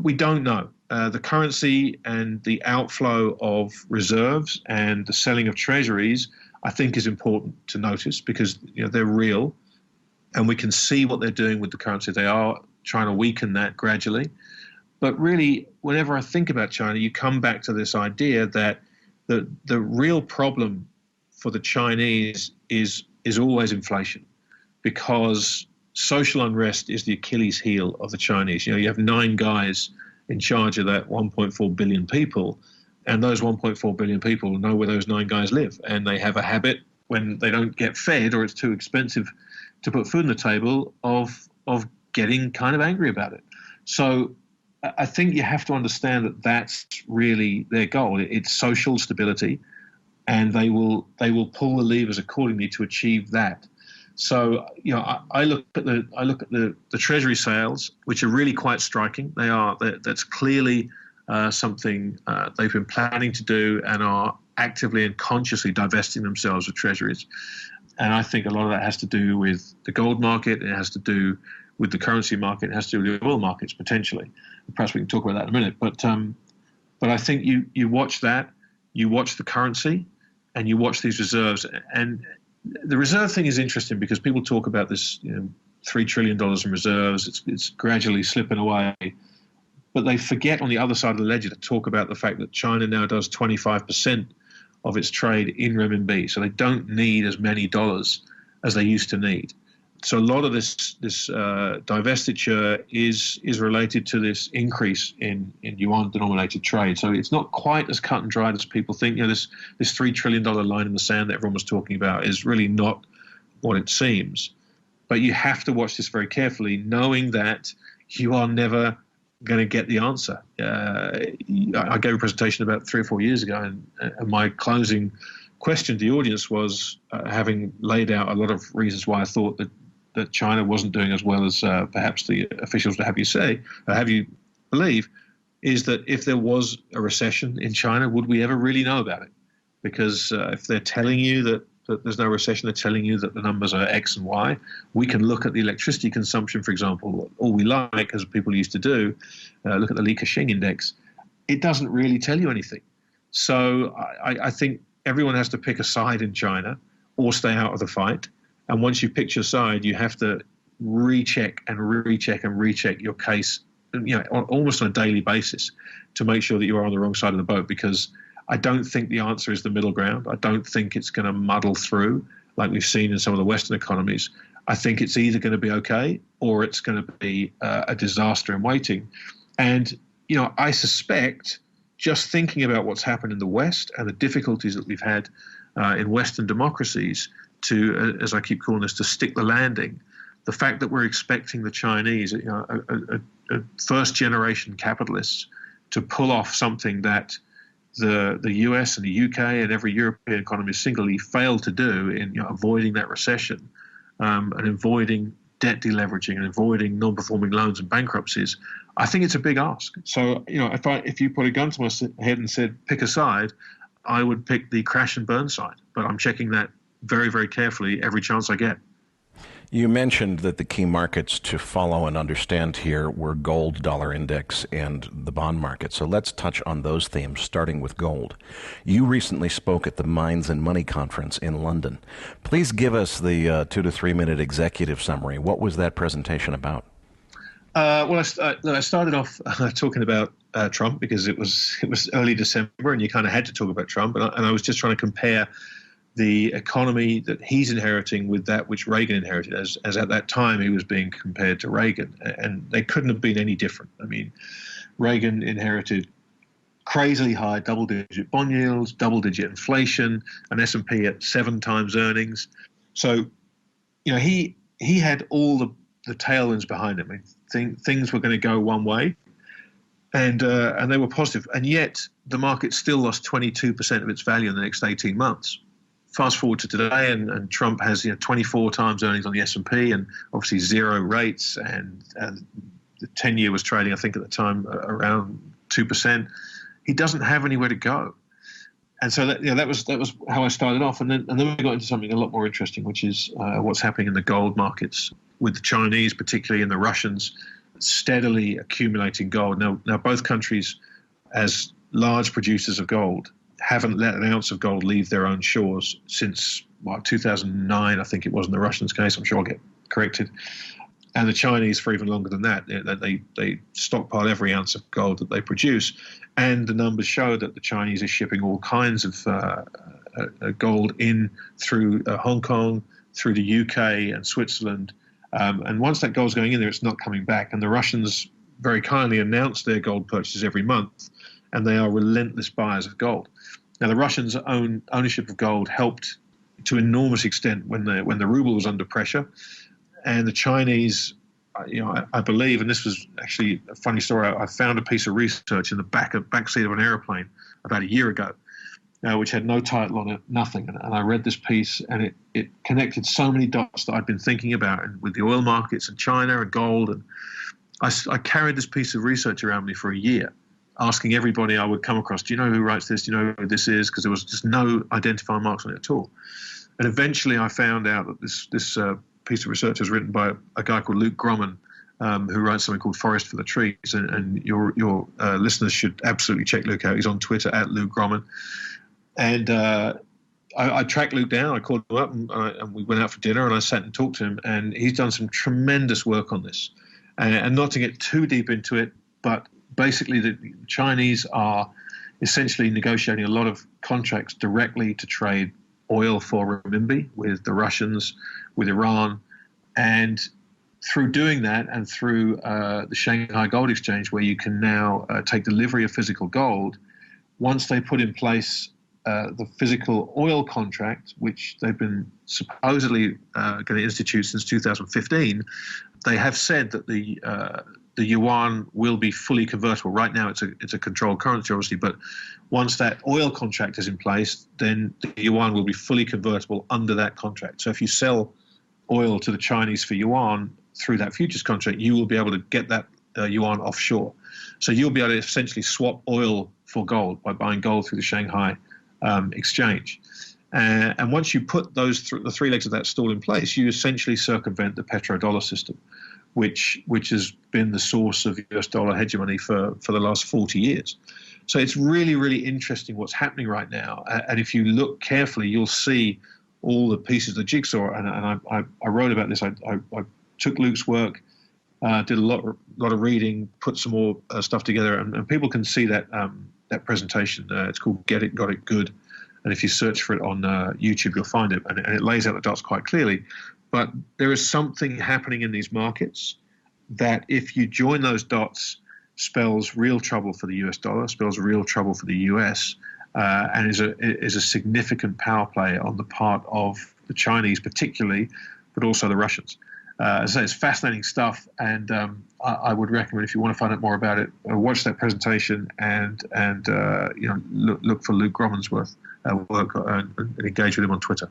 we don't know. The currency and the outflow of reserves and the selling of treasuries, I think, is important to notice, because they're real, and we can see what they're doing with the currency. They are trying to weaken that gradually. But really, whenever I think about China, you come back to this idea that the real problem for the Chinese is always inflation, because social unrest is the Achilles heel of the Chinese. You have 9 guys in charge of that 1.4 billion people, and those 1.4 billion people know where those 9 guys live, and they have a habit when they don't get fed or it's too expensive to put food on the table, of getting kind of angry about it. So I think you have to understand that that's really their goal. It's social stability, and they will pull the levers accordingly to achieve that. So, I look at the Treasury sales, which are really quite striking. That's clearly something they've been planning to do, and are actively and consciously divesting themselves of Treasuries. And I think a lot of that has to do with the gold market. It has to do with the currency market. It has to do with the oil markets potentially. Perhaps we can talk about that in a minute. But I think you watch that, you watch the currency, and you watch these reserves. And the reserve thing is interesting because people talk about this, $3 trillion in reserves. It's gradually slipping away. But they forget on the other side of the ledger to talk about the fact that China now does 25% of its trade in renminbi. So they don't need as many dollars as they used to need. So a lot of this divestiture is related to this increase in yuan-denominated trade. So it's not quite as cut and dried as people think. This $3 trillion line in the sand that everyone was talking about is really not what it seems. But you have to watch this very carefully, knowing that you are never going to get the answer. I gave a presentation about 3 or 4 years ago, and my closing question to the audience was, having laid out a lot of reasons why I thought that China wasn't doing as well as perhaps the officials would have you believe, is that if there was a recession in China, would we ever really know about it? Because if they're telling you that there's no recession, they're telling you that the numbers are X and Y. We can look at the electricity consumption, for example, all we like, as people used to do, look at the Li Ka-shing index. It doesn't really tell you anything. So I think everyone has to pick a side in China or stay out of the fight. And once you pick your side, you have to recheck your case, almost on a daily basis, to make sure that you are on the wrong side of the boat. Because I don't think the answer is the middle ground. I don't think it's going to muddle through like we've seen in some of the Western economies. I think it's either going to be okay or it's going to be a disaster in waiting. And, I suspect, just thinking about what's happened in the West and the difficulties that we've had in Western democracies to, as I keep calling this, to stick the landing, the fact that we're expecting the Chinese, a first-generation capitalists, to pull off something that the US and the UK and every European economy singly failed to do in avoiding that recession and avoiding debt deleveraging and avoiding non-performing loans and bankruptcies, I think it's a big ask. So, if you put a gun to my head and said, pick a side, I would pick the crash and burn side. But I'm checking that very, very carefully every chance I get. You mentioned that the key markets to follow and understand here were gold, dollar index, and the bond market. So let's touch on those themes, starting with gold. You recently spoke at the Minds and Money conference in London. Please give us the 2 to 3 minute executive summary. What was that presentation about? I started off talking about Trump because it was early December and you kind of had to talk about Trump. And I was just trying to compare the economy that he's inheriting with that which Reagan inherited, as at that time he was being compared to Reagan. And they couldn't have been any different. I mean, Reagan inherited crazily high double-digit bond yields, double-digit inflation, an S&P at 7 times earnings. So, he had all the tailwinds behind him. I mean, things were going to go one way, and they were positive. And yet the market still lost 22% of its value in the next 18 months. Fast forward to today, and Trump has 24 times earnings on the S&P, and obviously zero rates, and the 10-year was trading, I think at the time, around 2%. He doesn't have anywhere to go, and so that was how I started off, and then we got into something a lot more interesting, which is what's happening in the gold markets with the Chinese, particularly, and the Russians steadily accumulating gold. Now both countries, as large producers of gold, haven't let an ounce of gold leave their own shores since 2009, I think it was in the Russians' case. I'm sure I'll get corrected. And the Chinese for even longer than that. They stockpile every ounce of gold that they produce. And the numbers show that the Chinese are shipping all kinds of gold in through Hong Kong, through the UK and Switzerland. And once that gold's going in there, it's not coming back. And the Russians very kindly announce their gold purchases every month, and they are relentless buyers of gold. Now, the Russians' own ownership of gold helped to enormous extent when the ruble was under pressure, and the Chinese, I believe, and this was actually a funny story. I found a piece of research in the back seat of an airplane about a year ago, which had no title on it, nothing. And I read this piece, and it connected so many dots that I'd been thinking about, and with the oil markets and China and gold. And I carried this piece of research around me for a year, asking everybody I would come across, do you know who writes this? Do you know who this is? Because there was just no identifying marks on it at all. And eventually I found out that this piece of research was written by a guy called Luke Gromman, who writes something called Forest for the Trees. And your listeners should absolutely check Luke out. He's on Twitter at Luke Gromman. And I tracked Luke down. I called him up, and we went out for dinner, and I sat and talked to him. And he's done some tremendous work on this. And not to get too deep into it, but basically the Chinese are essentially negotiating a lot of contracts directly to trade oil for renminbi with the Russians, with Iran. And through doing that, and through the Shanghai Gold Exchange, where you can now take delivery of physical gold, once they put in place the physical oil contract, which they've been supposedly going to institute since 2015, they have said that the yuan will be fully convertible. Right now it's a controlled currency, obviously, but once that oil contract is in place, then the yuan will be fully convertible under that contract. So if you sell oil to the Chinese for yuan through that futures contract, you will be able to get that yuan offshore. So you'll be able to essentially swap oil for gold by buying gold through the Shanghai exchange. And once you put the three legs of that stool in place, you essentially circumvent the petrodollar system, which has been the source of US dollar hegemony for the last 40 years. So it's really, really interesting what's happening right now. And if you look carefully, you'll see all the pieces of the jigsaw. And I wrote about this. I took Luke's work, did a lot of reading, put some more stuff together, and people can see that presentation. It's called Get It, Got It Good. And if you search for it on YouTube, you'll find it. And it lays out the dots quite clearly. But there is something happening in these markets that, if you join those dots, spells real trouble for the US dollar, spells real trouble for the US, and is a significant power play on the part of the Chinese particularly, but also the Russians. As I say, it's fascinating stuff, and I would recommend, if you want to find out more about it, watch that presentation and look for Luke Gromman's work and engage with him on Twitter.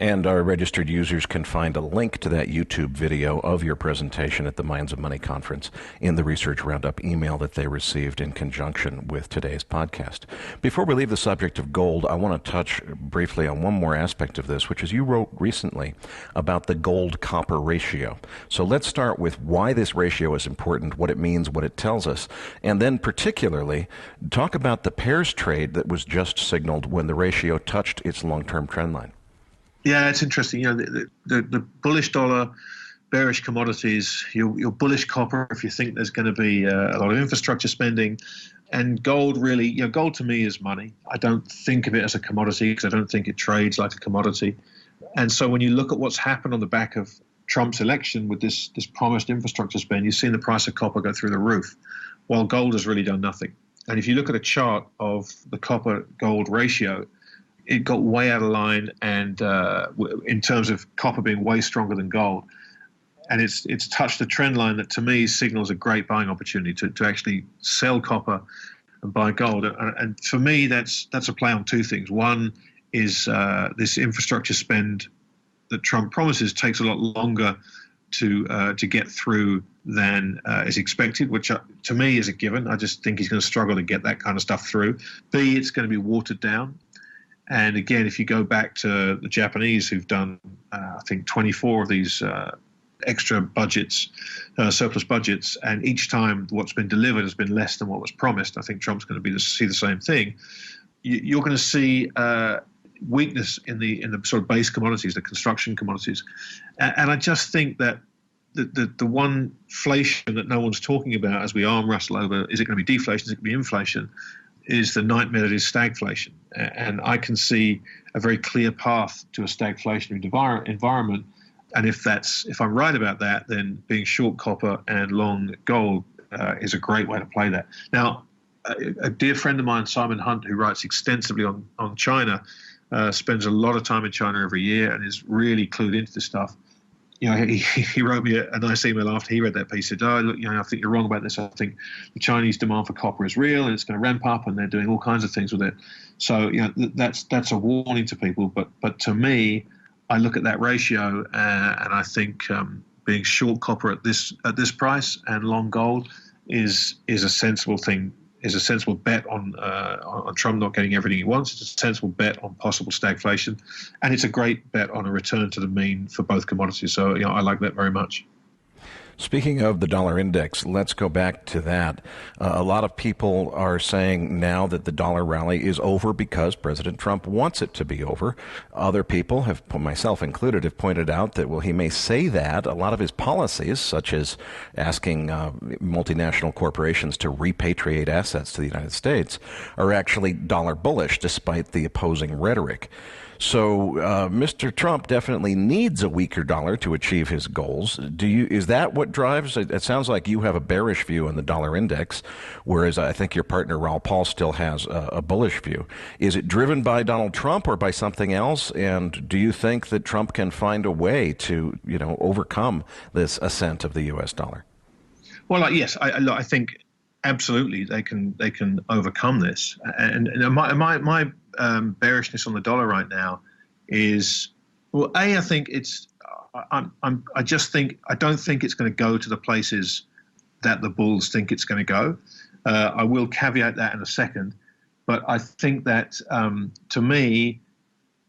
And our registered users can find a link to that YouTube video of your presentation at the Minds of Money conference in the Research Roundup email that they received in conjunction with today's podcast. Before we leave the subject of gold, I want to touch briefly on one more aspect of this, which is you wrote recently about the gold-copper ratio. So let's start with why this ratio is important, what it means, what it tells us, and then particularly talk about the pairs trade that was just signaled when the ratio touched its long-term trend line. Yeah, it's interesting. The bullish dollar, bearish commodities, your bullish copper if you think there's going to be a lot of infrastructure spending, and gold really, gold to me is money. I don't think of it as a commodity because I don't think it trades like a commodity. And so when you look at what's happened on the back of Trump's election with this promised infrastructure spend, you've seen the price of copper go through the roof, while gold has really done nothing. And if you look at a chart of the copper-gold ratio, it got way out of line, and in terms of copper being way stronger than gold. And it's touched a trend line that to me signals a great buying opportunity to actually sell copper and buy gold. And for me, that's a play on two things. One is this infrastructure spend that Trump promises takes a lot longer to get through than is expected, which to me is a given. I just think he's going to struggle to get that kind of stuff through. B, it's going to be watered down. And again, if you go back to the Japanese, who've done, I think, 24 of these extra budgets, surplus budgets, and each time what's been delivered has been less than what was promised, I think Trump's going to see the same thing. You're going to see weakness in the sort of base commodities, the construction commodities. And I just think that the one inflation that no one's talking about as we arm wrestle over, is it going to be deflation, is it going to be inflation, is the nightmare that is stagflation. And I can see a very clear path to a stagflationary environment. And if I'm right about that, then being short copper and long gold is a great way to play that. Now, a dear friend of mine, Simon Hunt, who writes extensively on China, spends a lot of time in China every year and is really clued into this stuff. He wrote me a nice email after he read that piece. He said, "Oh, look, I think you're wrong about this. I think the Chinese demand for copper is real and it's going to ramp up, and they're doing all kinds of things with it." So, that's a warning to people. But to me, I look at that ratio and I think being short copper at this price and long gold is a sensible thing. Is a sensible bet on Trump not getting everything he wants. It's a sensible bet on possible stagflation, and it's a great bet on a return to the mean for both commodities. So, I like that very much. Speaking of the dollar index, let's go back to that. A lot of people are saying now that the dollar rally is over because President Trump wants it to be over. Other people, myself included, have pointed out that, well, he may say that. A lot of his policies, such as asking multinational corporations to repatriate assets to the United States, are actually dollar bullish despite the opposing rhetoric. So Mr. Trump definitely needs a weaker dollar to achieve his goals. Is that what drives? It sounds like you have a bearish view on the dollar index, whereas I think your partner Raul Paul still has a bullish view. Is it driven by Donald Trump or by something else? And do you think that Trump can find a way to, overcome this ascent of the U.S. dollar? Well, yes, I think absolutely they can overcome this. And my bearishness on the dollar right now is, well, I think I don't think it's going to go to the places that the bulls think it's going to go. I will caveat that in a second, but I think that to me,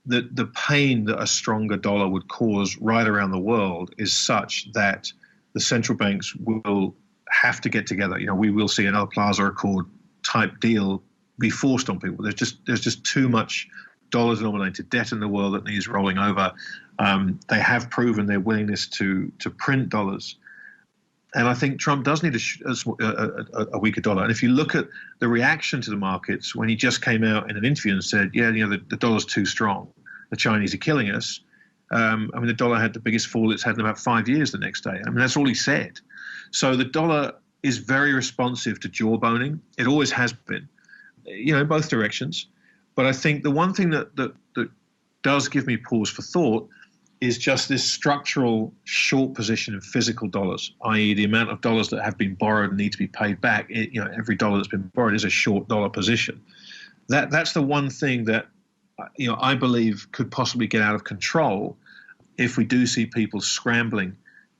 the pain that a stronger dollar would cause right around the world is such that the central banks will have to get together. We will see another Plaza Accord type deal be forced on people. There's just too much dollar-denominated debt in the world that needs rolling over. They have proven their willingness to print dollars, and I think Trump does need a weaker dollar. And if you look at the reaction to the markets when he just came out in an interview and said, "Yeah, the dollar's too strong. The Chinese are killing us." The dollar had the biggest fall it's had in about 5 years the next day. That's all he said. So the dollar is very responsive to jawboning. It always has been, in both directions. But I think the one thing that does give me pause for thought is just this structural short position in physical dollars, i.e. the amount of dollars that have been borrowed and need to be paid back. Every dollar that's been borrowed is a short dollar position. That's the one thing that, I believe could possibly get out of control if we do see people scrambling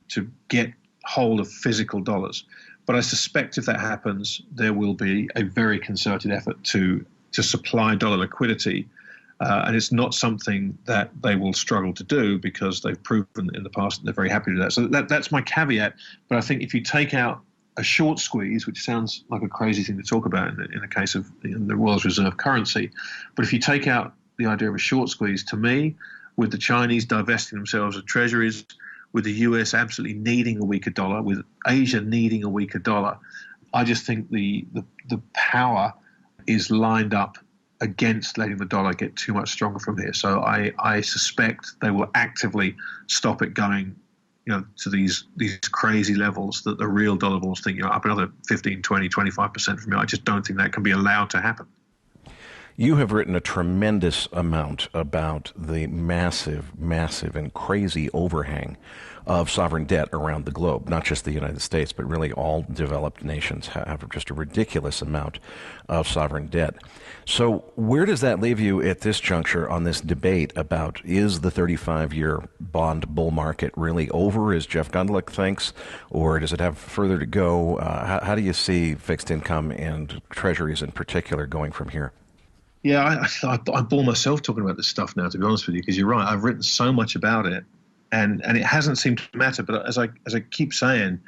to get hold of physical dollars. But I suspect if that happens, there will be a very concerted effort to supply dollar liquidity. And it's not something that they will struggle to do because they've proven in the past that they're very happy to do that. So that's my caveat. But I think if you take out a short squeeze, which sounds like a crazy thing to talk about in the case of the world's reserve currency, but if you take out the idea of a short squeeze, to me, with the Chinese divesting themselves of treasuries, with the US absolutely needing a weaker dollar, with Asia needing a weaker dollar, I just think the power is lined up against letting the dollar get too much stronger from here. So I suspect they will actively stop it going, to these crazy levels that the real dollar bulls think, up another 15, 20, 25% from here. I just don't think that can be allowed to happen. You have written a tremendous amount about the massive and crazy overhang of sovereign debt around the globe, not just the United States, but really all developed nations have just a ridiculous amount of sovereign debt. So where does that leave you at this juncture on this debate about, is the 35-year bond bull market really over, as Jeff Gundlach thinks, or does it have further to go? How do you see fixed income and treasuries in particular going from here? Yeah, I bore myself talking about this stuff now, to be honest with you, because you're right. I've written so much about it, and it hasn't seemed to matter. But as I keep saying,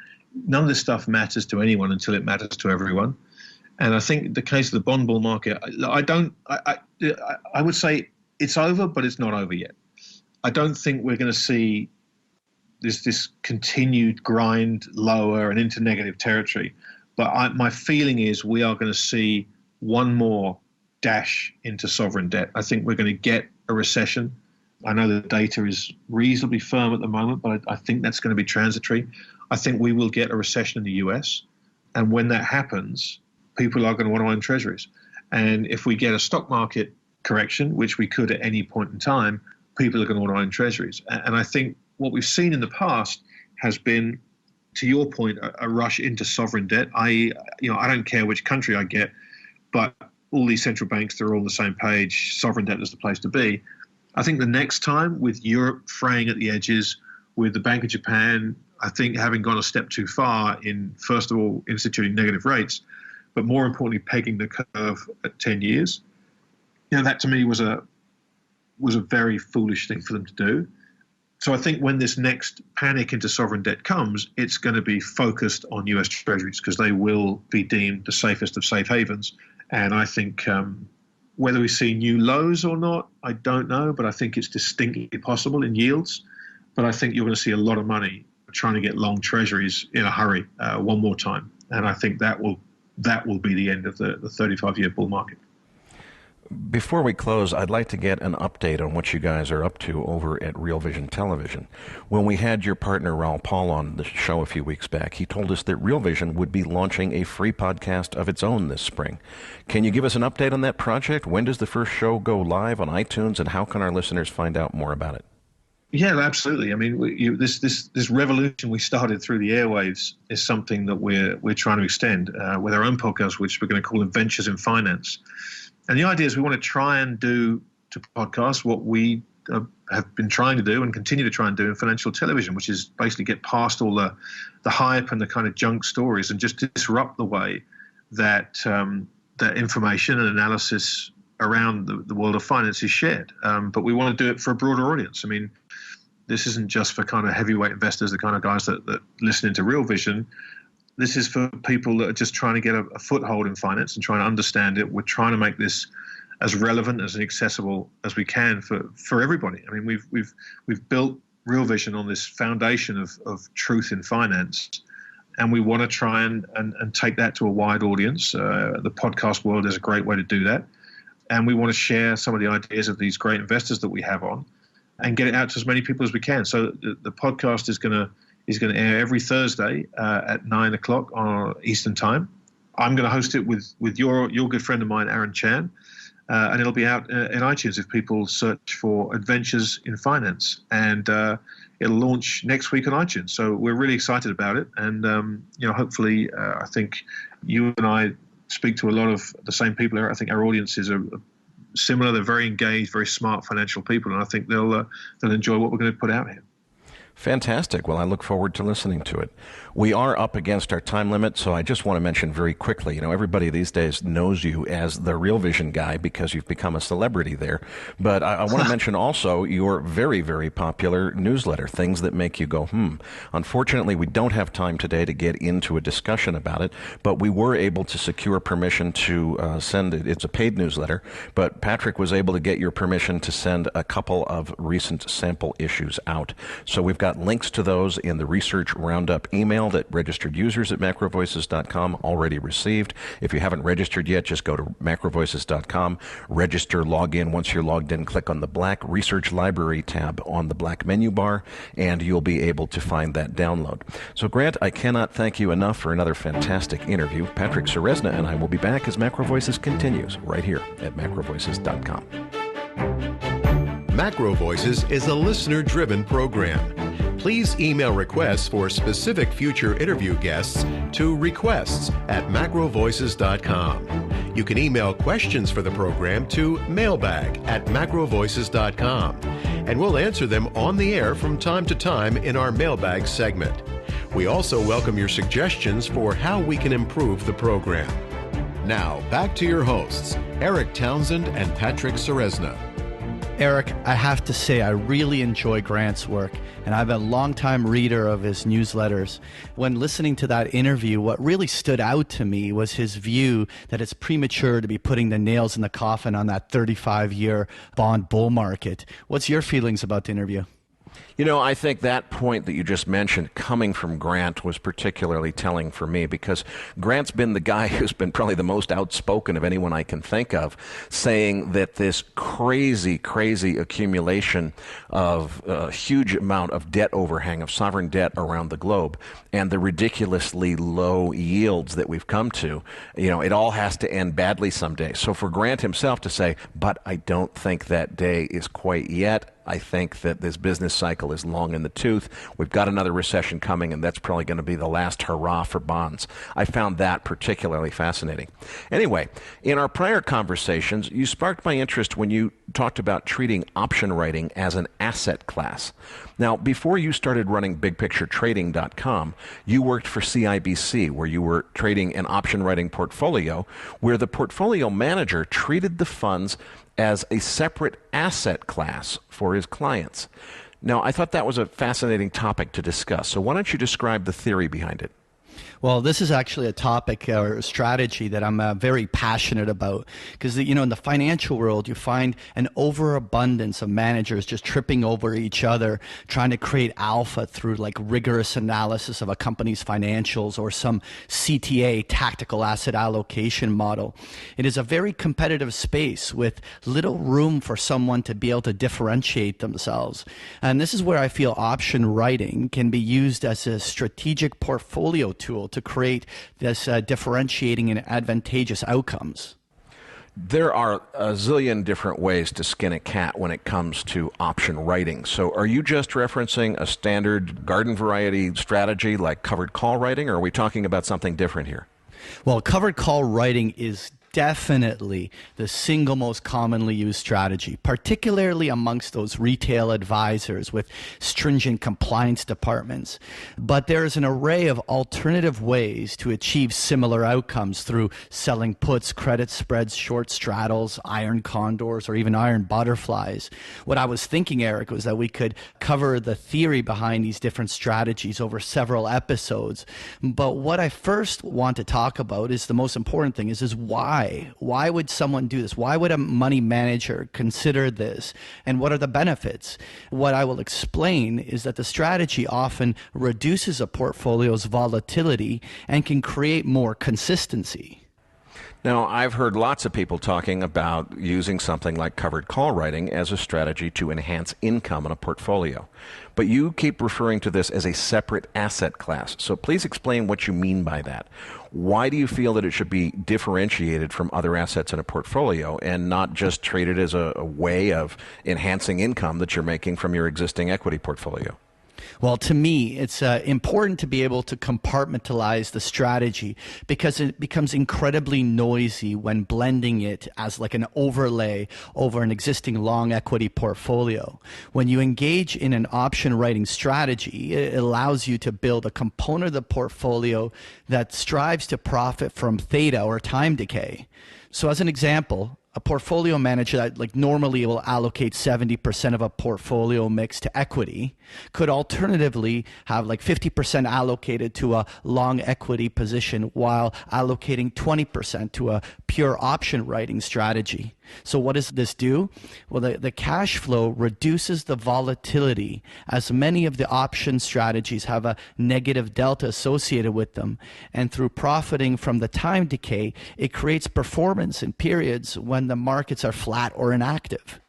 none of this stuff matters to anyone until it matters to everyone. And I think the case of the bond bull market, I would say it's over, but it's not over yet. I don't think we're going to see this continued grind lower and into negative territory. But my feeling is we are going to see one more dash into sovereign debt. I think we're going to get a recession. I know the data is reasonably firm at the moment, but I think that's going to be transitory. I think we will get a recession in the US. And when that happens, people are going to want to own treasuries. And if we get a stock market correction, which we could at any point in time, people are going to want to own treasuries. And I think what we've seen in the past has been, to your point, a rush into sovereign debt. I don't care which country I get, but all these central banks, they're all on the same page. Sovereign debt is the place to be. I think the next time, with Europe fraying at the edges, with the Bank of Japan, I think having gone a step too far in, first of all, instituting negative rates, but more importantly, pegging the curve at 10 years, that to me was a very foolish thing for them to do. So I think when this next panic into sovereign debt comes, it's going to be focused on US treasuries because they will be deemed the safest of safe havens. And I think whether we see new lows or not, I don't know, but I think it's distinctly possible in yields. But I think you're going to see a lot of money trying to get long treasuries in a hurry one more time. And I think that will be the end of the 35-year bull market. Before we close, I'd like to get an update on what you guys are up to over at Real Vision Television. When we had your partner Raul Paul on the show a few weeks back, he told us that Real Vision would be launching a free podcast of its own this spring. Can you give us an update on that project? When does the first show go live on iTunes, and how can our listeners find out more about it? Yeah, absolutely. I mean, this revolution we started through the airwaves is something that we're trying to extend with our own podcast, which we're going to call Adventures in Finance. And the idea is we want to try and do to podcasts what we have been trying to do and continue to try and do in financial television, which is basically get past all the hype and the kind of junk stories and just disrupt the way that that information and analysis around the world of finance is shared. But we want to do it for a broader audience. I mean, this isn't just for kind of heavyweight investors, the kind of guys that listen into Real Vision. This is for people that are just trying to get a foothold in finance and trying to understand it. We're trying to make this as relevant as accessible as we can for everybody. I mean, we've built Real Vision on this foundation of truth in finance, and we want to try and take that to a wide audience. The podcast world is a great way to do that, and we want to share some of the ideas of these great investors that we have on, and get it out to as many people as we can. So the podcast is going to air every Thursday at 9 o'clock on Eastern Time. I'm going to host it with your good friend of mine, Aaron Chan, and it'll be out in iTunes if people search for Adventures in Finance. And it'll launch next week on iTunes. So we're really excited about it. And, hopefully, I think you and I speak to a lot of the same people here. I think our audiences are similar. They're very engaged, very smart financial people. And I think they'll enjoy what we're going to put out here. Fantastic. Well, I look forward to listening to it. We are up against our time limit, so I just want to mention very quickly, everybody these days knows you as the Real Vision guy because you've become a celebrity there. But I want to mention also your very, very popular newsletter, Things That Make You Go, Unfortunately, we don't have time today to get into a discussion about it, but we were able to secure permission to send it. It's a paid newsletter, but Patrick was able to get your permission to send a couple of recent sample issues out. So we've got links to those in the Research Roundup email that registered users at macrovoices.com already received. If you haven't registered yet, just go to macrovoices.com, register, log in. Once you're logged in, click on the black Research Library tab on the black menu bar, and you'll be able to find that download. So, Grant, I cannot thank you enough for another fantastic interview. Patrick Ceresna and I will be back as Macro Voices continues right here at macrovoices.com. Macro Voices is a listener-driven program. Please email requests for specific future interview guests to requests@macrovoices.com. You can email questions for the program to mailbag@macrovoices.com, and we'll answer them on the air from time to time in our mailbag segment. We also welcome your suggestions for how we can improve the program. Now, back to your hosts, Erik Townsend and Patrick Ceresna. Erik, I have to say I really enjoy Grant's work, and I've been a longtime reader of his newsletters. When listening to that interview, what really stood out to me was his view that it's premature to be putting the nails in the coffin on that 35-year bond bull market. What's your feelings about the interview? You know, I think that point that you just mentioned coming from Grant was particularly telling for me, because Grant's been the guy who's been probably the most outspoken of anyone I can think of, saying that this crazy accumulation of a huge amount of debt overhang, of sovereign debt around the globe, and the ridiculously low yields that we've come to, you know, it all has to end badly someday. So for Grant himself to say, but I don't think that day is quite yet. I think that this business cycle is long in the tooth. We've got another recession coming, and that's probably going to be the last hurrah for bonds. I found that particularly fascinating. Anyway, in our prior conversations, you sparked my interest when you talked about treating option writing as an asset class. Now, before you started running BigPictureTrading.com, you worked for CIBC, where you were trading an option writing portfolio, where the portfolio manager treated the funds as a separate asset class for his clients. Now, I thought that was a fascinating topic to discuss. So why don't you describe the theory behind it? Well, this is actually a topic or a strategy that I'm very passionate about, because, you know, in the financial world, you find an overabundance of managers just tripping over each other, trying to create alpha through like rigorous analysis of a company's financials or some CTA, tactical asset allocation model. It is a very competitive space with little room for someone to be able to differentiate themselves. And this is where I feel option writing can be used as a strategic portfolio tool to create this differentiating and advantageous outcomes. There are a zillion different ways to skin a cat when it comes to option writing. So are you just referencing a standard garden variety strategy like covered call writing, or are we talking about something different here? Well, covered call writing is definitely the single most commonly used strategy, particularly amongst those retail advisors with stringent compliance departments. But there is an array of alternative ways to achieve similar outcomes through selling puts, credit spreads, short straddles, iron condors, or even iron butterflies. What I was thinking, Eric, was that we could cover the theory behind these different strategies over several episodes. But what I first want to talk about is the most important thing is why. Why would someone do this? Why would a money manager consider this? And what are the benefits? What I will explain is that the strategy often reduces a portfolio's volatility and can create more consistency. Now, I've heard lots of people talking about using something like covered call writing as a strategy to enhance income in a portfolio. But you keep referring to this as a separate asset class. So please explain what you mean by that. Why do you feel that it should be differentiated from other assets in a portfolio and not just treated as a way of enhancing income that you're making from your existing equity portfolio? Well, to me, it's important to be able to compartmentalize the strategy, because it becomes incredibly noisy when blending it as like an overlay over an existing long equity portfolio. When you engage in an option writing strategy, it allows you to build a component of the portfolio that strives to profit from theta or time decay. So as an example, a portfolio manager that like normally will allocate 70% of a portfolio mix to equity could alternatively have like 50% allocated to a long equity position while allocating 20% to a pure option writing strategy. So what does this do? Well, the cash flow reduces the volatility, as many of the option strategies have a negative delta associated with them. And through profiting from the time decay, it creates performance in periods when the markets are flat or inactive.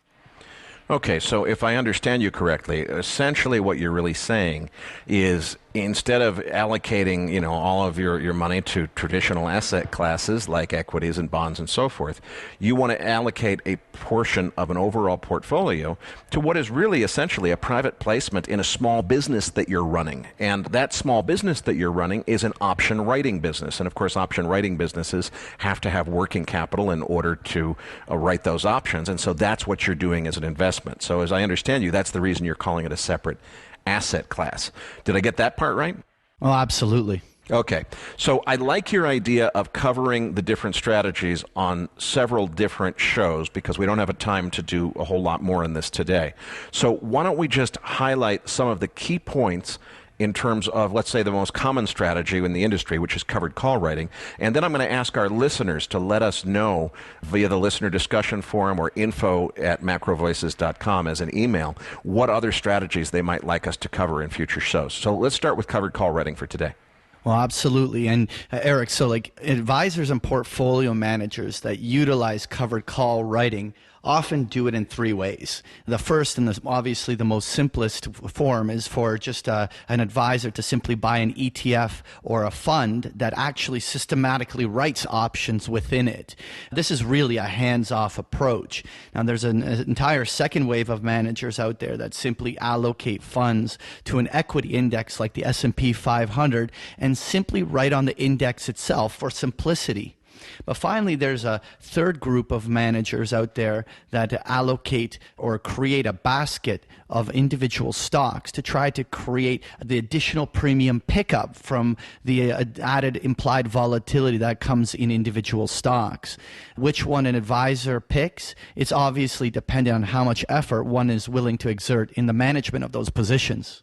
Okay, so if I understand you correctly, essentially what you're really saying is instead of allocating, you know, all of your money to traditional asset classes like equities and bonds and so forth, you want to allocate a portion of an overall portfolio to what is really essentially a private placement in a small business that you're running. And that small business that you're running is an option writing business. And of course, option writing businesses have to have working capital in order to write those options. And so that's what you're doing as an investment. So as I understand you, that's the reason you're calling it a separate asset class. Did I get that part right? Oh, absolutely. Okay, so I like your idea of covering the different strategies on several different shows because we don't have a time to do a whole lot more in this today. So why don't we just highlight some of the key points in terms of, let's say, the most common strategy in the industry, which is covered call writing. And then I'm going to ask our listeners to let us know via the listener discussion forum or info@macrovoices.com as an email what other strategies they might like us to cover in future shows. So let's start with covered call writing for today. Well, absolutely. And Erik, so like advisors and portfolio managers that utilize covered call writing often do it in three ways. The first and obviously the most simplest form is for just an advisor to simply buy an ETF or a fund that actually systematically writes options within it. This is really a hands-off approach. Now, there's an entire second wave of managers out there that simply allocate funds to an equity index like the S&P 500 and simply write on the index itself for simplicity. But finally, there's a third group of managers out there that allocate or create a basket of individual stocks to try to create the additional premium pickup from the added implied volatility that comes in individual stocks. Which one an advisor picks, it's obviously dependent on how much effort one is willing to exert in the management of those positions.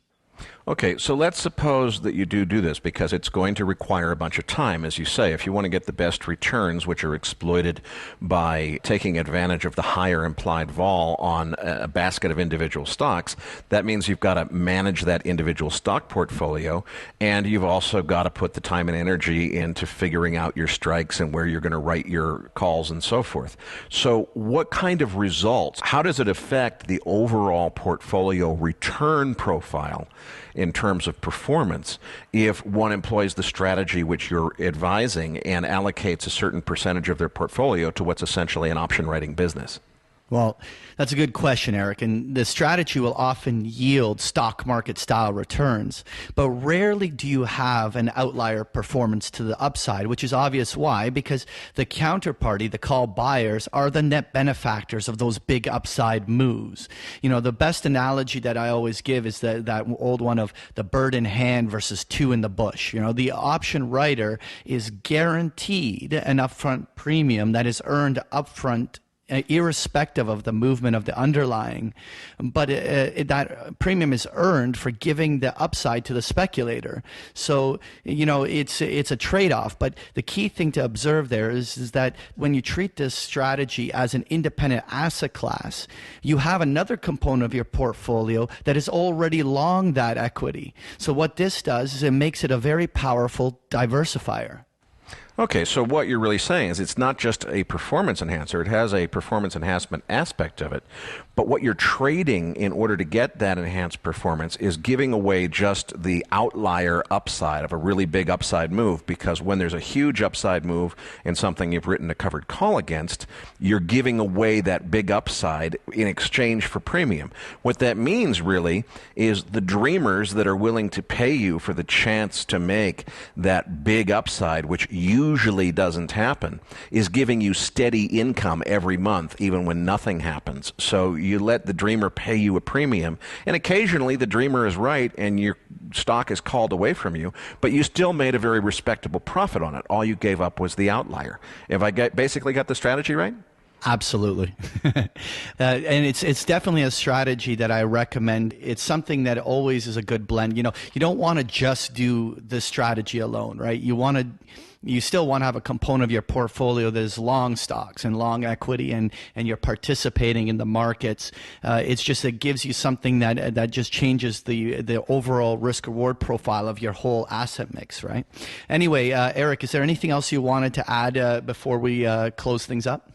Okay, so let's suppose that you do this because it's going to require a bunch of time, as you say. If you want to get the best returns, which are exploited by taking advantage of the higher implied vol on a basket of individual stocks, that means you've got to manage that individual stock portfolio, and you've also got to put the time and energy into figuring out your strikes and where you're going to write your calls and so forth. So what kind of results, how does it affect the overall portfolio return profile in terms of performance if one employs the strategy which you're advising and allocates a certain percentage of their portfolio to what's essentially an option writing business? Well, that's a good question, Erik. And the strategy will often yield stock market style returns, but rarely do you have an outlier performance to the upside, which is obvious why, because the counterparty, the call buyers, are the net benefactors of those big upside moves. You know, the best analogy that I always give is that old one of the bird in hand versus two in the bush. You know, the option writer is guaranteed an upfront premium that is earned upfront irrespective of the movement of the underlying, but that premium is earned for giving the upside to the speculator. So, you know, it's a trade-off, but the key thing to observe there is that when you treat this strategy as an independent asset class, you have another component of your portfolio that is already long that equity. So what this does is it makes it a very powerful diversifier. Okay, so what you're really saying is it's not just a performance enhancer, it has a performance enhancement aspect of it, but what you're trading in order to get that enhanced performance is giving away just the outlier upside of a really big upside move, because when there's a huge upside move in something you've written a covered call against, you're giving away that big upside in exchange for premium. What that means really is the dreamers that are willing to pay you for the chance to make that big upside, which usually doesn't happen, is giving you steady income every month, even when nothing happens. So you let the dreamer pay you a premium, and occasionally the dreamer is right and your stock is called away from you, but you still made a very respectable profit on it. All you gave up was the outlier. Have I basically got the strategy right? Absolutely. And it's definitely a strategy that I recommend. It's something that always is a good blend. You know, you don't want to just do this strategy alone, right? You still want to have a component of your portfolio that is long stocks and long equity, and you're participating in the markets. It's just, it gives you something that just changes the overall risk reward profile of your whole asset mix, right? Anyway, Erik, is there anything else you wanted to add before we close things up?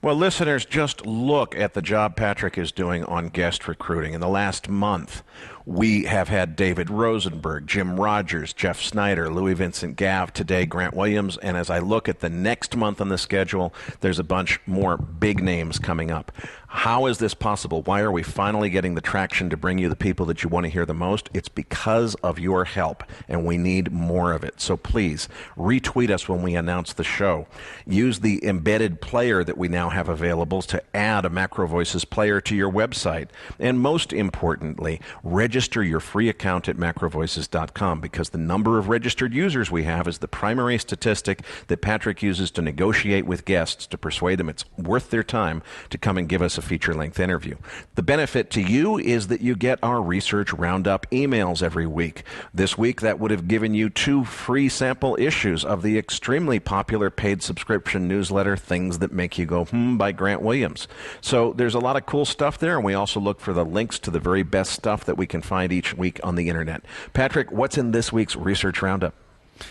Well, listeners, just look at the job Patrick is doing on guest recruiting. In the last month, we have had David Rosenberg, Jim Rogers, Jeff Snyder, Louis Vincent Gav, today Grant Williams, and as I look at the next month on the schedule, there's a bunch more big names coming up. How is this possible? Why are we finally getting the traction to bring you the people that you want to hear the most? It's because of your help, and we need more of it. So please, retweet us when we announce the show. Use the embedded player that we now have available to add a MacroVoices player to your website. And most importantly, register register your free account at MacroVoices.com, because the number of registered users we have is the primary statistic that Patrick uses to negotiate with guests to persuade them it's worth their time to come and give us a feature-length interview. The benefit to you is that you get our Research Roundup emails every week. This week, that would have given you 2 free sample issues of the extremely popular paid subscription newsletter, Things That Make You Go by Grant Williams. So there's a lot of cool stuff there, and we also look for the links to the very best stuff that we can find each week on the internet. Patrick, what's in this week's Research Roundup?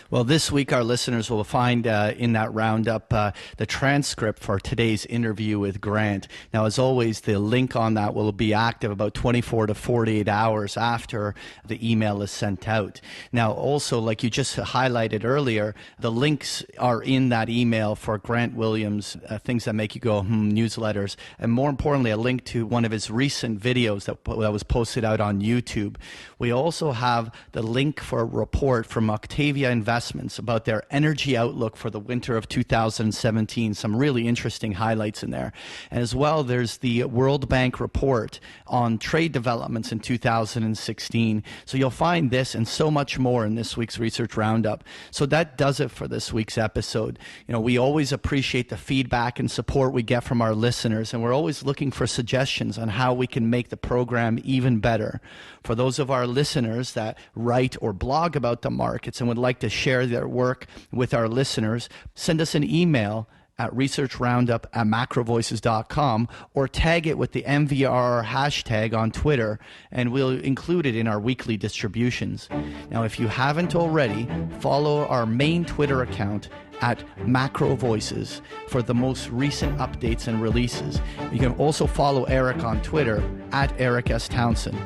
Well, this week our listeners will find in that roundup the transcript for today's interview with Grant. Now, as always, the link on that will be active about 24 to 48 hours after the email is sent out. Now, also, like you just highlighted earlier, the links are in that email for Grant Williams' Things That Make You Go newsletters, and more importantly, a link to one of his recent videos that was posted out on YouTube. We also have the link for a report from Octavia Investments about their energy outlook for the winter of 2017. Some really interesting highlights in there. And as well, there's the World Bank report on trade developments in 2016. So you'll find this and so much more in this week's Research Roundup. So that does it for this week's episode. You know, we always appreciate the feedback and support we get from our listeners, and we're always looking for suggestions on how we can make the program even better. For those of our listeners that write or blog about the markets and would like to share their work with our listeners, send us an email at researchroundup@macrovoices.com, or tag it with the MVR hashtag on Twitter, and we'll include it in our weekly distributions. Now, if you haven't already, follow our main Twitter account at MacroVoices for the most recent updates and releases. You can also follow Erik on Twitter at Erik S. Townsend.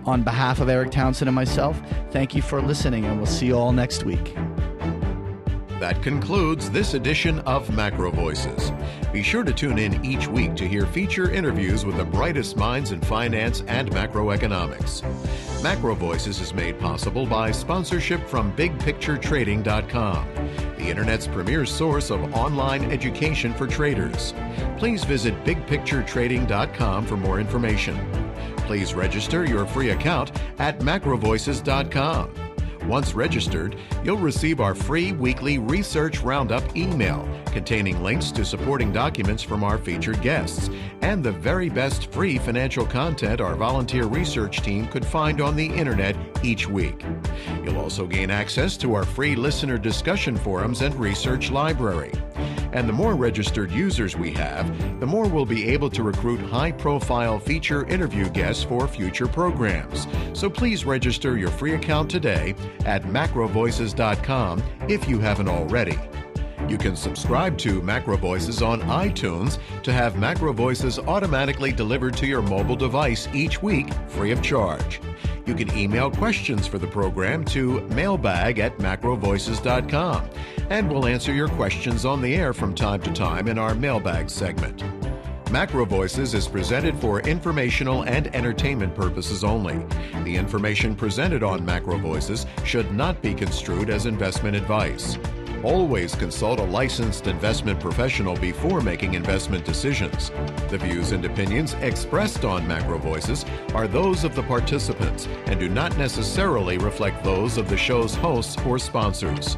On behalf of Erik Townsend and myself, thank you for listening, and we'll see you all next week. That concludes this edition of MacroVoices. Be sure to tune in each week to hear feature interviews with the brightest minds in finance and macroeconomics. MacroVoices is made possible by sponsorship from BigPictureTrading.com, the Internet's premier source of online education for traders. Please visit BigPictureTrading.com for more information. Please register your free account at MacroVoices.com. Once registered, you'll receive our free weekly Research Roundup email containing links to supporting documents from our featured guests and the very best free financial content our volunteer research team could find on the internet each week. You'll also gain access to our free listener discussion forums and research library. And the more registered users we have, the more we'll be able to recruit high-profile feature interview guests for future programs. So please register your free account today at macrovoices.com if you haven't already. You can subscribe to MacroVoices on iTunes to have MacroVoices automatically delivered to your mobile device each week free of charge. You can email questions for the program to mailbag@macrovoices.com, and we'll answer your questions on the air from time to time in our mailbag segment. MacroVoices is presented for informational and entertainment purposes only. The information presented on MacroVoices should not be construed as investment advice. Always consult a licensed investment professional before making investment decisions. The views and opinions expressed on MacroVoices are those of the participants and do not necessarily reflect those of the show's hosts or sponsors.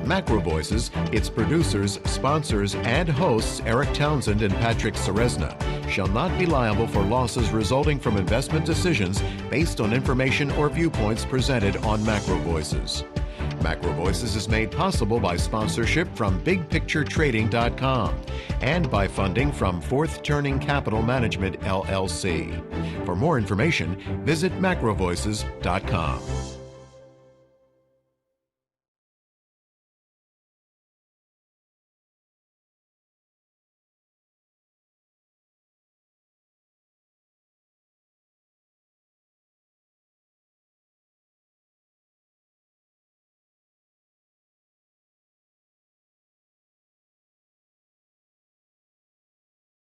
MacroVoices, its producers, sponsors, and hosts Erik Townsend and Patrick Ceresna shall not be liable for losses resulting from investment decisions based on information or viewpoints presented on MacroVoices. MacroVoices is made possible by sponsorship from BigPictureTrading.com and by funding from Fourth Turning Capital Management, LLC. For more information, visit MacroVoices.com.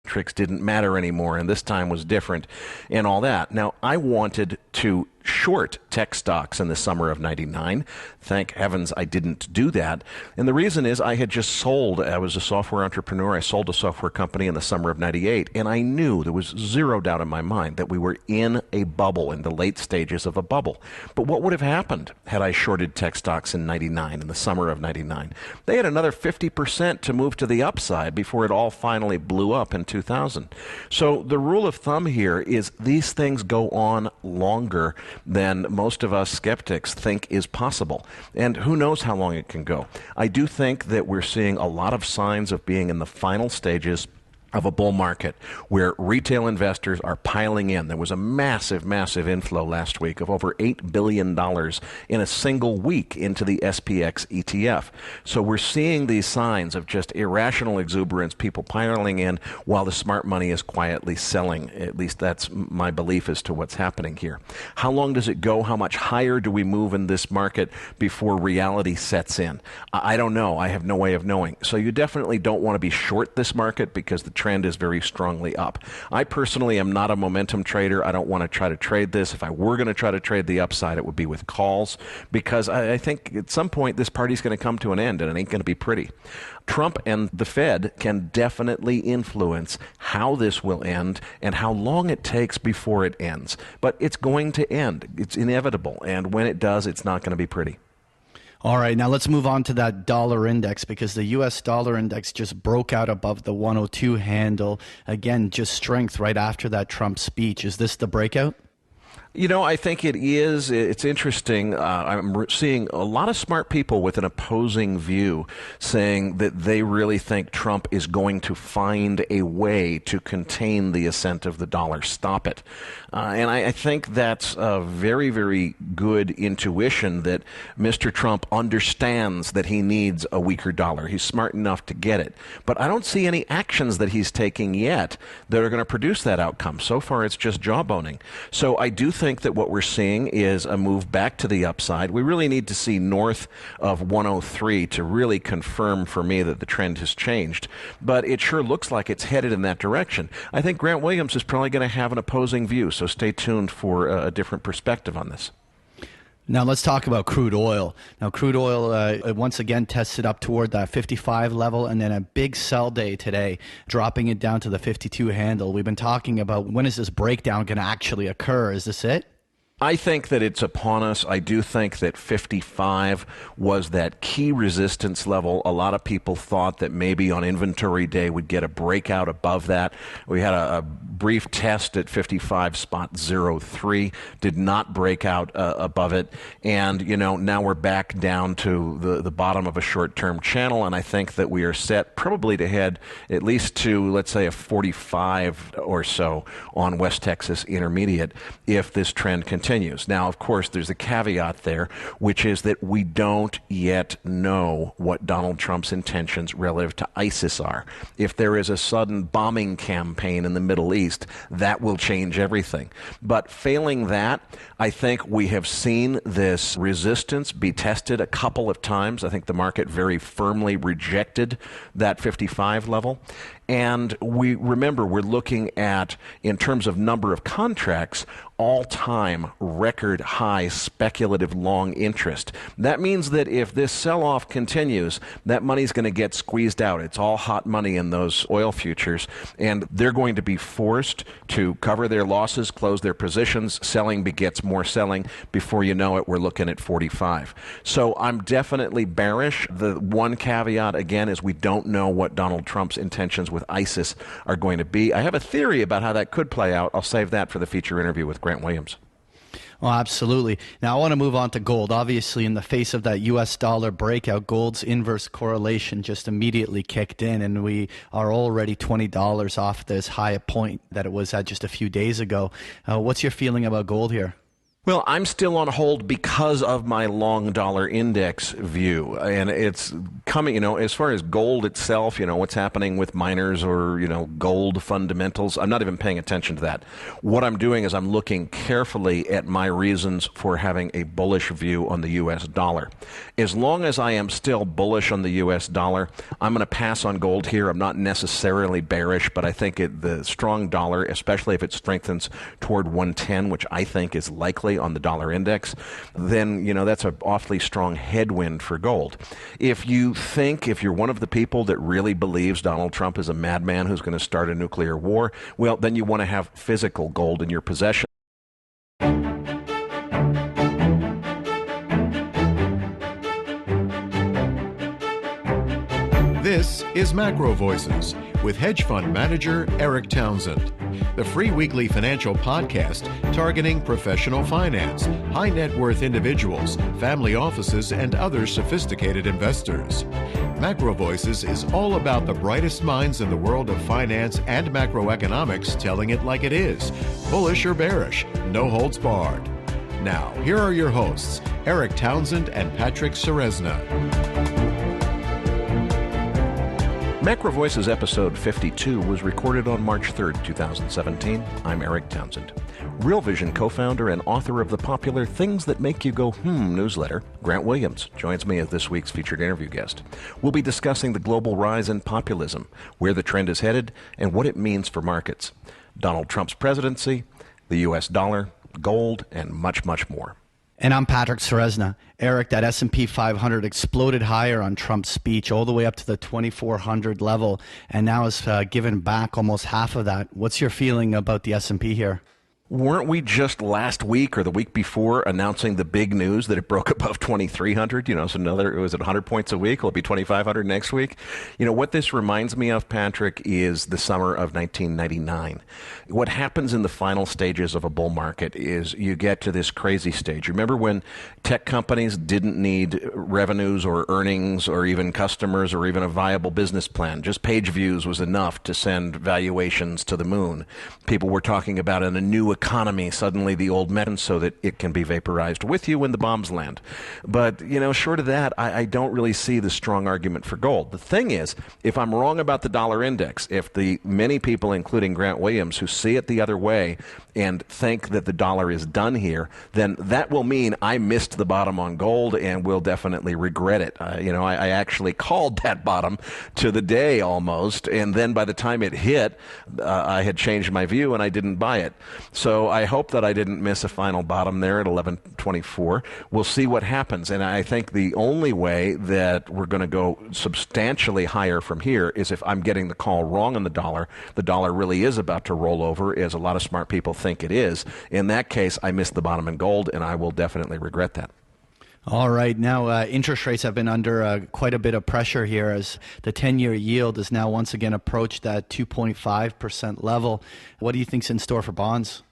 Tricks didn't matter anymore, and this time was different and all that. Now, I wanted to short tech stocks in the summer of 99. Thank heavens I didn't do that. And the reason is I had just sold. I was a software entrepreneur. I sold a software company in the summer of 98. And I knew there was zero doubt in my mind that we were in a bubble, in the late stages of a bubble. But what would have happened had I shorted tech stocks in 99, in the summer of 99? They had another 50% to move to the upside before it all finally blew up in 2000. So the rule of thumb here is these things go on longer than most of us skeptics think is possible. And who knows how long it can go. I do think that we're seeing a lot of signs of being in the final stages of a bull market where retail investors are piling in. There was a massive, massive inflow last week of over $8 billion in a single week into the SPX ETF. So we're seeing these signs of just irrational exuberance, people piling in while the smart money is quietly selling. At least that's my belief as to what's happening here. How long does it go? How much higher do we move in this market before reality sets in? I don't know. I have no way of knowing. So you definitely don't want to be short this market because the trend is very strongly up. I personally am not a momentum trader. I don't want to try to trade this. If I were going to try to trade the upside, it would be with calls, because I think at some point this party's going to come to an end and it ain't going to be pretty. Trump and the Fed can definitely influence how this will end and how long it takes before it ends. But it's going to end. It's inevitable. And when it does, it's not going to be pretty. All right, now let's move on to that dollar index, because the U.S. dollar index just broke out above the 102 handle. Again, just strength right after that Trump speech. Is this the breakout? You know, I think it is. It's interesting. I'm seeing a lot of smart people with an opposing view saying that they really think Trump is going to find a way to contain the ascent of the dollar, stop it. And I think that's a very, very good intuition that Mr. Trump understands that he needs a weaker dollar. He's smart enough to get it. But I don't see any actions that he's taking yet that are going to produce that outcome. So far, it's just jawboning. So I do think that what we're seeing is a move back to the upside. We really need to see north of 103 to really confirm for me that the trend has changed. But it sure looks like it's headed in that direction. I think Grant Williams is probably going to have an opposing view, so stay tuned for a different perspective on this. Now let's talk about crude oil. Now crude oil once again tested up toward that 55 level, and then a big sell day today, dropping it down to the 52 handle. We've been talking about, when is this breakdown going to actually occur? Is this it? I think that it's upon us. I do think that 55 was that key resistance level. A lot of people thought that maybe on inventory day we'd get a breakout above that. We had a brief test at 55.03, did not break out above it. And, you know, now we're back down to the bottom of a short-term channel, and I think that we are set probably to head at least to, let's say, a 45 or so on West Texas Intermediate if this trend continues. Now, of course, there's a caveat there, which is that we don't yet know what Donald Trump's intentions relative to ISIS are. If there is a sudden bombing campaign in the Middle East, that will change everything. But failing that, I think we have seen this resistance be tested a couple of times. I think the market very firmly rejected that 55 level. And we remember we're looking at, in terms of number of contracts, all-time record high speculative long interest. That means that if this sell-off continues, that money's going to get squeezed out. It's all hot money in those oil futures, and they're going to be forced to cover their losses, close their positions. Selling begets more selling. Before you know it, we're looking at 45. So I'm definitely bearish. The one caveat, again, is we don't know what Donald Trump's intentions with ISIS are going to be. I have a theory about how that could play out. I'll save that for the feature interview with Grant Williams. Well, absolutely. Now, I want to move on to gold. Obviously, in the face of that U.S. dollar breakout, gold's inverse correlation just immediately kicked in, and we are already $20 off this high point that it was at just a few days ago. What's your feeling about gold here? Well, I'm still on hold because of my long dollar index view, and it's coming, as far as gold itself, what's happening with miners or, gold fundamentals, I'm not even paying attention to that. What I'm doing is I'm looking carefully at my reasons for having a bullish view on the U.S. dollar. As long as I am still bullish on the U.S. dollar, I'm going to pass on gold here. I'm not necessarily bearish, but I think the strong dollar, especially if it strengthens toward 110, which I think is likely on the dollar index, then, that's an awfully strong headwind for gold. If you're one of the people that really believes Donald Trump is a madman who's going to start a nuclear war, well, then you want to have physical gold in your possession. This is MacroVoices with hedge fund manager Erik Townsend, the free weekly financial podcast targeting professional finance, high net worth individuals, family offices, and other sophisticated investors. MacroVoices is all about the brightest minds in the world of finance and macroeconomics telling it like it is, bullish or bearish, no holds barred. Now, here are your hosts, Erik Townsend and Patrick Ceresna. MacroVoices episode 52 was recorded on March 3rd, 2017. I'm Erik Townsend. Real Vision co-founder and author of the popular Things That Make You Go newsletter, Grant Williams, joins me as this week's featured interview guest. We'll be discussing the global rise in populism, where the trend is headed, and what it means for markets. Donald Trump's presidency, the U.S. dollar, gold, and much, much more. And I'm Patrick Ceresna. Erik, that S&P 500 exploded higher on Trump's speech all the way up to the 2,400 level, and now has given back almost half of that. What's your feeling about the S&P here? Weren't we just last week or the week before announcing the big news that it broke above 2,300? So it was at 100 points a week. It'll be 2,500 next week. What this reminds me of, Patrick, is the summer of 1999. What happens in the final stages of a bull market is you get to this crazy stage. Remember when tech companies didn't need revenues or earnings or even customers or even a viable business plan? Just page views was enough to send valuations to the moon. People were talking about a new economy, suddenly the old method, so that it can be vaporized with you when the bombs land. But, short of that, I don't really see the strong argument for gold. The thing is, if I'm wrong about the dollar index, if the many people, including Grant Williams, who see it the other way and think that the dollar is done here, then that will mean I missed the bottom on gold and will definitely regret it. I actually called that bottom to the day almost, and then by the time it hit, I had changed my view and I didn't buy it. So I hope that I didn't miss a final bottom there at 1124. We'll see what happens. And I think the only way that we're going to go substantially higher from here is if I'm getting the call wrong on the dollar. The dollar really is about to roll over, as a lot of smart people think it is. In that case, I missed the bottom in gold, and I will definitely regret that. All right. Now, interest rates have been under quite a bit of pressure here as the 10-year yield has now once again approached that 2.5% level. What do you think's in store for bonds?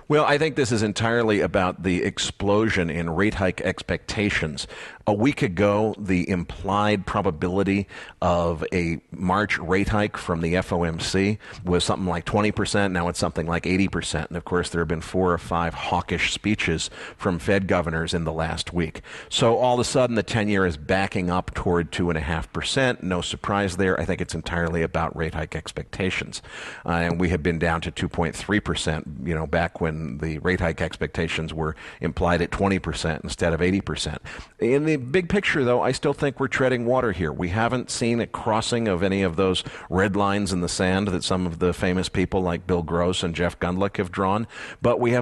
Well, I think this is entirely about the explosion in rate hike expectations. A week ago, the implied probability of a March rate hike from the FOMC was something like 20%. Now it's something like 80%. And of course, there have been 4 or 5 hawkish speeches from Fed governors in the last week. So all of a sudden, the 10-year is backing up toward 2.5%. No surprise there. I think it's entirely about rate hike expectations. And we have been down to 2.3%, back when the rate hike expectations were implied at 20% instead of 80%. In the big picture, though, I still think we're treading water here. We haven't seen a crossing of any of those red lines in the sand that some of the famous people like Bill Gross and Jeff Gundlach have drawn, but we have